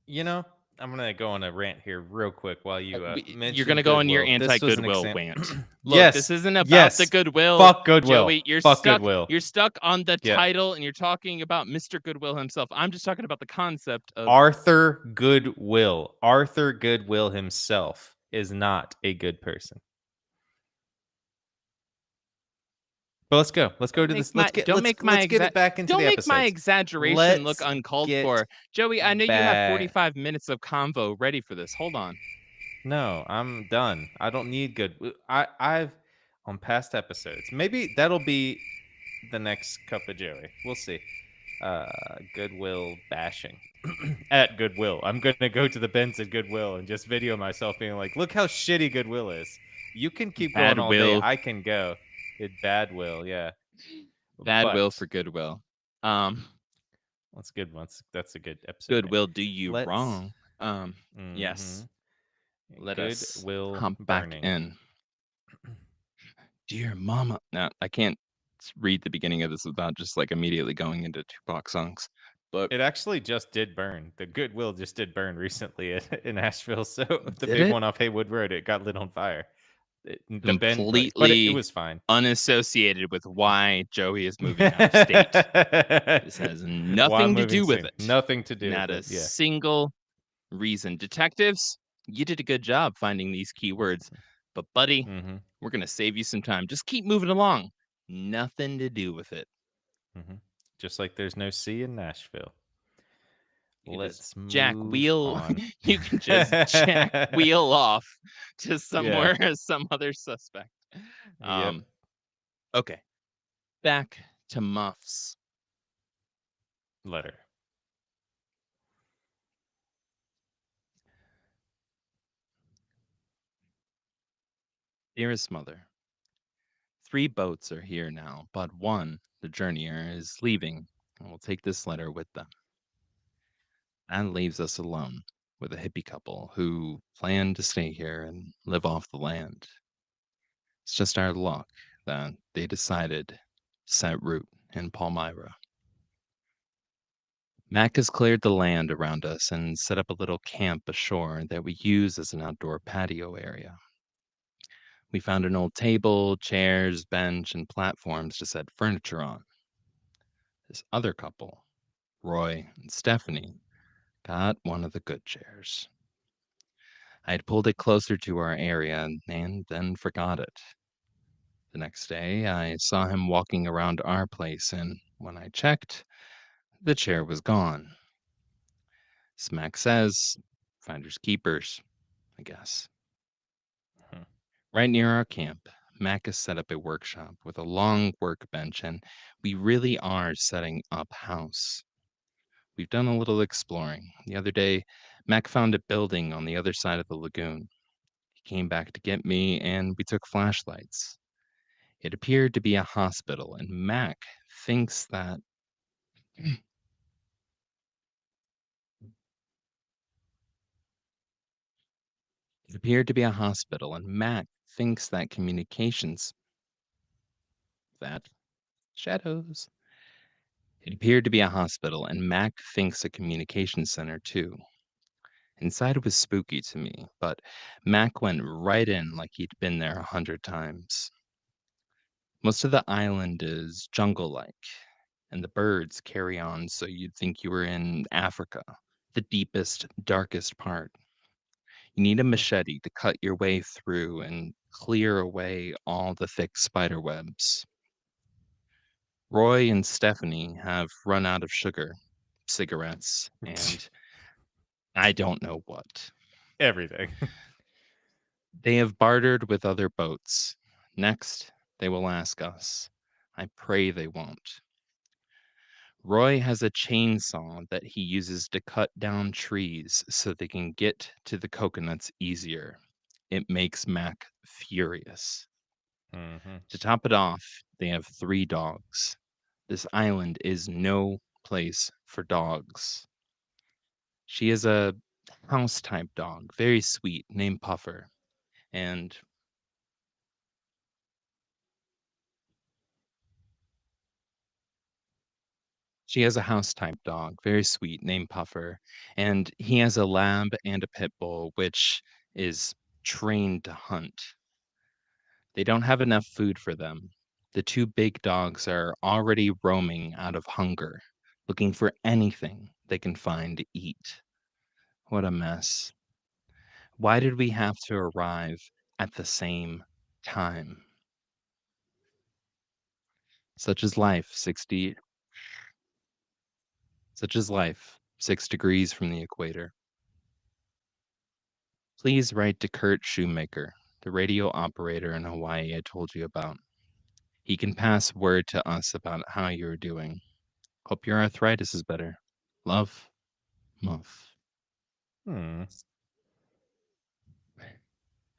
you know, I'm gonna go on a rant here real quick while you You're mention gonna go on your Goodwill. This was an anti-Goodwill example. rant. Look, this Yes, isn't about the yes. Goodwill, Fuck Goodwill. Joey. You're Fuck stuck. Goodwill. You're stuck on the Yeah. title, and you're talking about Mr. Goodwill himself. I'm just talking about the concept of. Arthur Goodwill. Arthur Goodwill himself is not a good person. But let's go. Let's go Don't to make this. my don't make my Let's get it back into don't the make my episodes. exaggeration look Let's uncalled get for. Joey, I know you have back. 45 minutes of convo ready for this. Hold on. No, I'm done. I don't need I've on past episodes. Maybe that'll be the next cup of Joey. We'll see. Goodwill bashing at Goodwill. I'm gonna go to the bins at Goodwill and just video myself being like, "Look how shitty Goodwill is." You can keep going Bad all day. will, I can go. It bad will, yeah. bad will But for goodwill. Um, that's a good one. That's a good episode name. Goodwill do you Let's. wrong. Hmm. Yes. Let us Goodwill hump back burning. in. Dear mama. No, I can't read the beginning of this without just like immediately going into Tupac songs. But It actually just did burn. The Goodwill just did burn recently in Asheville. So the did big it? one off Haywood Road, it got lit on fire. The bend burnt, but it Completely was fine. unassociated with why Joey is moving out of state. This has Why I'm nothing to moving do with soon? it. Nothing to do Not with a it. Yeah. single reason. Detectives, you did a good job finding these keywords. But, buddy, Hmm. we're going to save you some time. Just keep moving along. Nothing to do with it. Hmm. Just like there's no C in Nashville. You can just Let's move on. you can just jack wheel off to Yeah. somewhere, some other suspect. Yep. Um, okay. Back to muffs. Letter. Dearest mother, 3 boats are here now, but one, the journeyer, is leaving and will take this letter with them. That leaves us alone with a hippie couple who plan to stay here and live off the land. It's just our luck that they decided to set root in Palmyra. Mac has cleared the land around us and set up a little camp ashore that we use as an outdoor patio area. We found an old table, chairs, bench, and platforms to set furniture on. This other couple, Roy and Stephanie, Got one of the good chairs. I had pulled it closer to our area and then forgot it. The next day, I saw him walking around our place, and when I checked, the chair was gone. Smack says, finders keepers, I guess. Hmm. Right near our camp, Mac has set up a workshop with a long workbench, and we really are setting up house. We've done a little exploring. The other day, Mac found a building on the other side of the lagoon. He came back to get me, and we took flashlights. It appeared to be a hospital, and Mac thinks that it appeared to be a hospital, and Mac thinks that communications that shadows. It appeared to be a hospital, and Mac thinks a communication center too. Inside it was spooky to me, but Mac went right in like he'd been there 100 times. Most of the island is jungle like, and the birds carry on so you'd think you were in Africa, the deepest, darkest part. You need a Hmm. machete to cut your way through and clear away all the thick spider webs. Roy and Stephanie have run out of sugar, cigarettes, and I don't know what. Everything. They have bartered with other boats. Next, they will ask us. I pray they won't. Roy has a chainsaw that he uses to cut down trees so they can get to the coconuts easier. It makes Mac furious. Hmm. To top it off, they have 3 dogs. This island is no place for dogs. She is a house type dog, very sweet, named Puffer. And she has a house type dog, very sweet, named Puffer. And he has a lab and a pit bull, which is trained to hunt. They don't have enough food for them. The 2 big dogs are already roaming out of hunger, looking for anything they can find to eat. What a mess. Why did we have to arrive at the same time? Such is life, 60 such is life, 6 degrees from the equator. Please write to Kurt Shoemaker, the radio operator in Hawaii I told you about. He can pass word to us about how you're doing. Hope your arthritis is better. Love, Muff. Hmm.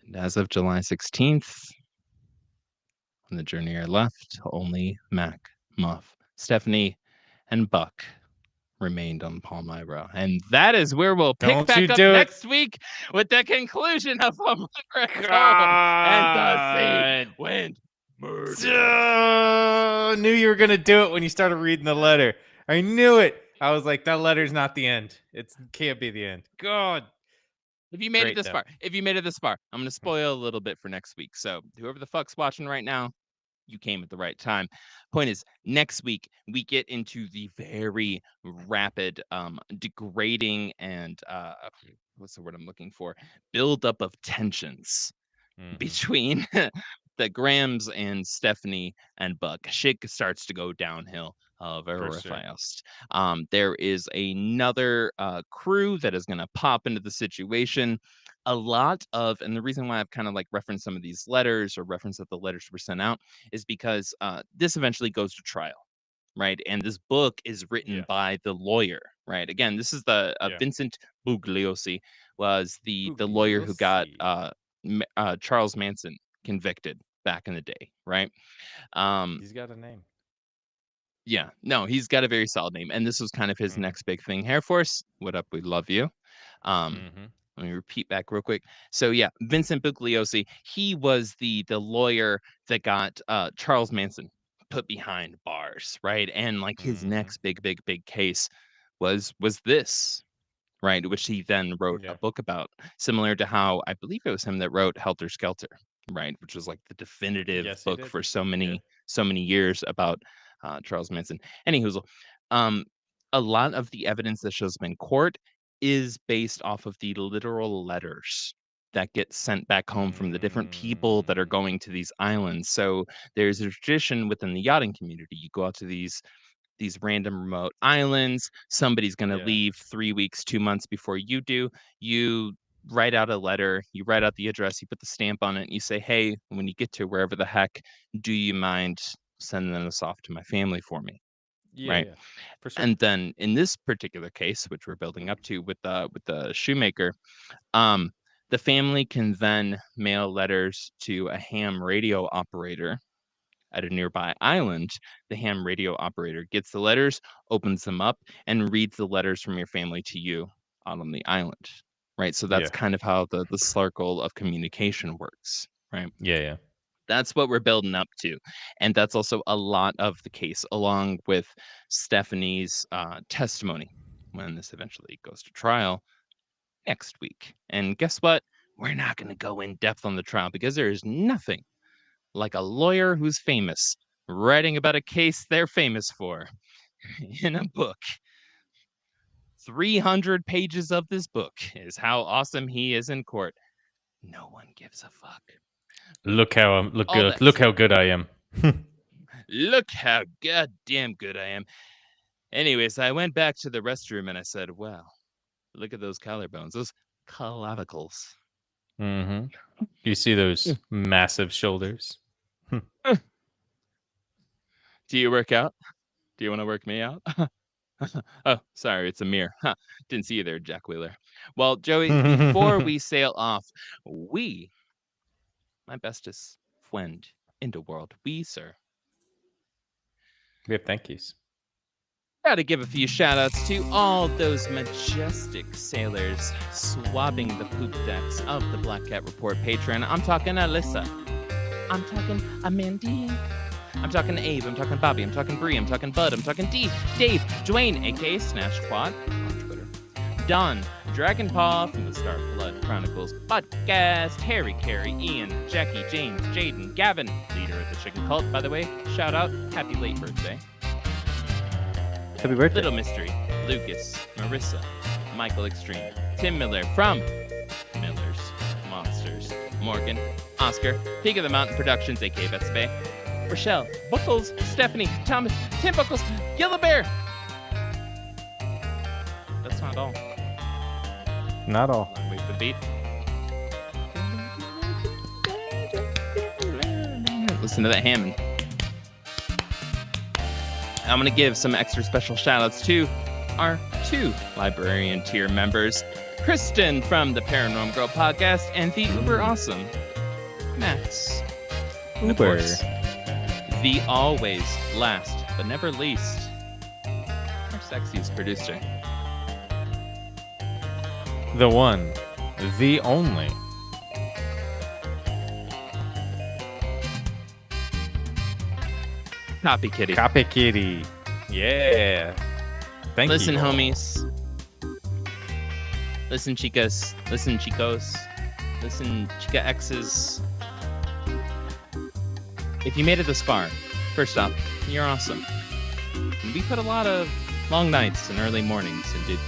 And as of July 16th, on the journey I left, only Mac, Muff, Stephanie, and Buck remained on Palmyra. And that is where we'll pick Don't you back up do it. next week with the conclusion of Palmyra Atoll and the sea God. went murder. Knew you were gonna do it when you started reading the letter. I knew it. I was like, that letter's not the end. It can't be the end. God. If you made it Great this though. far, I'm going to spoil a little bit for next week. So, whoever the fuck's watching right now, you came at the right time. Point is, next week we get into the very rapid degrading and what's the word I'm looking for? Buildup of tensions Hmm. between the Grams and Stephanie and Buck. Shit starts to go downhill For very sure. fast. There is another crew that is going to pop into the situation. A lot of, and the reason why I've kind of like referenced some of these letters or referenced that the letters were sent out is because this eventually goes to trial. Right. And this book is written Yeah. by the lawyer. Right. Again, this is the Yeah. Vincent Bugliosi was the lawyer who got Bugliosi. Charles Manson convicted back in the day, right? Um, He's got a name. yeah, no, he's got a very solid name, and this was kind of his Hmm. next big thing. Hair Force, what up? We love you. Um, Hmm. let me repeat back real quick. So yeah, Vincent Bugliosi, he was the lawyer that got Charles Manson put behind bars, right? And like his Hmm. next big case was this, right? Which he then wrote a Yeah. book about, similar to how I believe it was him that wrote Helter Skelter, right? Which was like the definitive Yes, he book did. for Yeah. so many years about Charles Manson. Anywho, um, a lot of the evidence that shows up in court is based off of the literal letters that get sent back home from the different people that are Mm, going to these islands. So there's a tradition within the yachting community. You go out to these random remote islands. Somebody's going to yeah. leave 3 weeks, 2 months before you do. You write out a letter, you write out the address, you put the stamp on it, and you say, "Hey, when you get to wherever the heck, do you mind sending this off to my family for me?" Yeah, Right? yeah. For sure. And then in this particular case, which we're building up to with the shoemaker, um, the family can then mail letters to a ham radio operator at a nearby island. The ham radio operator gets the letters, opens them up, and reads the letters from your family to you out on the island. Right. So that's Yeah. kind of how the circle of communication works. Right. Yeah, yeah. That's what we're building up to. And that's also a lot of the case, along with Stephanie's testimony when this eventually goes to trial next week. And guess what? We're not going to go in depth on the trial because there is nothing like a lawyer who's famous writing about a case they're famous for in a book. 300 pages of this book is how awesome he is in court. No one gives a fuck. Look All good. that Look said, how good I am. look how goddamn good I am. Anyways, I went back to the restroom and I said, wow, look at those collarbones, those clavicles. Mhm. You see those massive shoulders? Do you work out? Do you want to work me out? Oh, sorry, it's a mirror. Huh. Didn't see you there, Jack Wheeler. Well, Joey, before we sail off, we, my bestest friend in the world, we, sir, We have thank yous. gotta give a few shout outs to all those majestic sailors swabbing the poop decks of the Black Cat Report Patreon. I'm talking Alyssa. I'm talking Amanda. I'm talking Abe. I'm talking Bobby. I'm talking Bree. I'm talking Bud. I'm talking D, Dave, Dwayne, aka Snatched Quad on Twitter, Don, Dragon Paw from the Star Blood Chronicles podcast, Harry, Carey, Ian, Jackie, James, Jaden, Gavin, leader of the Chicken Cult, by the way. Shout out. Happy late birthday. Happy birthday. Little Mystery, Lucas, Marissa, Michael Extreme, Tim Miller from Miller's Monsters, Morgan, Oscar, Peak of the Mountain Productions, aka Bets Bay, Rochelle, Buckles, Stephanie, Thomas, Tim Buckles, Yellow Bear. That's not all. Not all. Wait for the beat. Listen to that Hammond. I'm going to give some extra special shout outs to our 2 librarian tier members, Kristen from the Paranormal Girl podcast and the uber awesome Max. And of Uber. course, the always last but never least, our sexiest producer. The one, the only. Copy Kitty. Copy Kitty. Yeah. Thank Listen, you. homies. Listen, chicas. Listen, chicos. Listen, chica X's. If you made it this far, first off, you're awesome. And we put a lot of long nights and early mornings into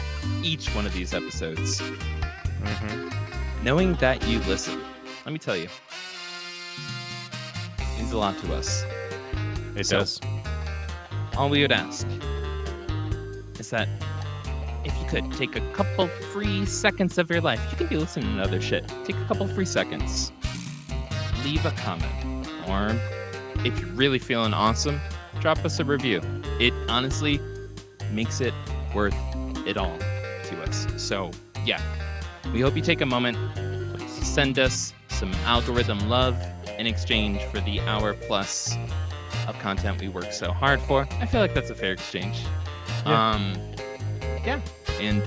each one of these episodes. Mm-hmm. Knowing that you listen, let me tell you, means a lot to us. It So- does. All we would ask is that if you could take a couple free seconds of your life, you can be listening to other shit. Take a couple free seconds, leave a comment, or if you're really feeling awesome, drop us a review. It honestly makes it worth it all to us. So yeah, we hope you take a moment, send us some algorithm love in exchange for the hour plus of content we work so hard for. I feel like that's a fair exchange. Yeah. Yeah. And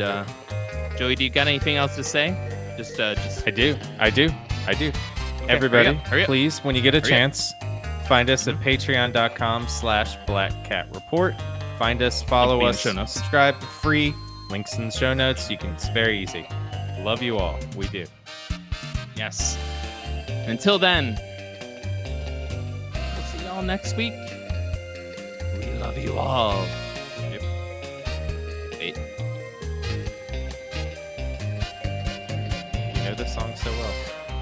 Joey, do you got anything else to say? Just I do. okay, Everybody, hurry up. please, when you get a Hurry up. chance, find us at patreon.com/blackcatreport. Find us, follow Link in the us, show notes. subscribe for free. Links in the show notes. It's very easy. Love you all. We do. Yes. Until then, we'll see y'all next week. We love you all. Yep. Wait. this song so well.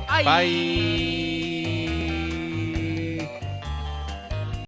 Bye. Bye.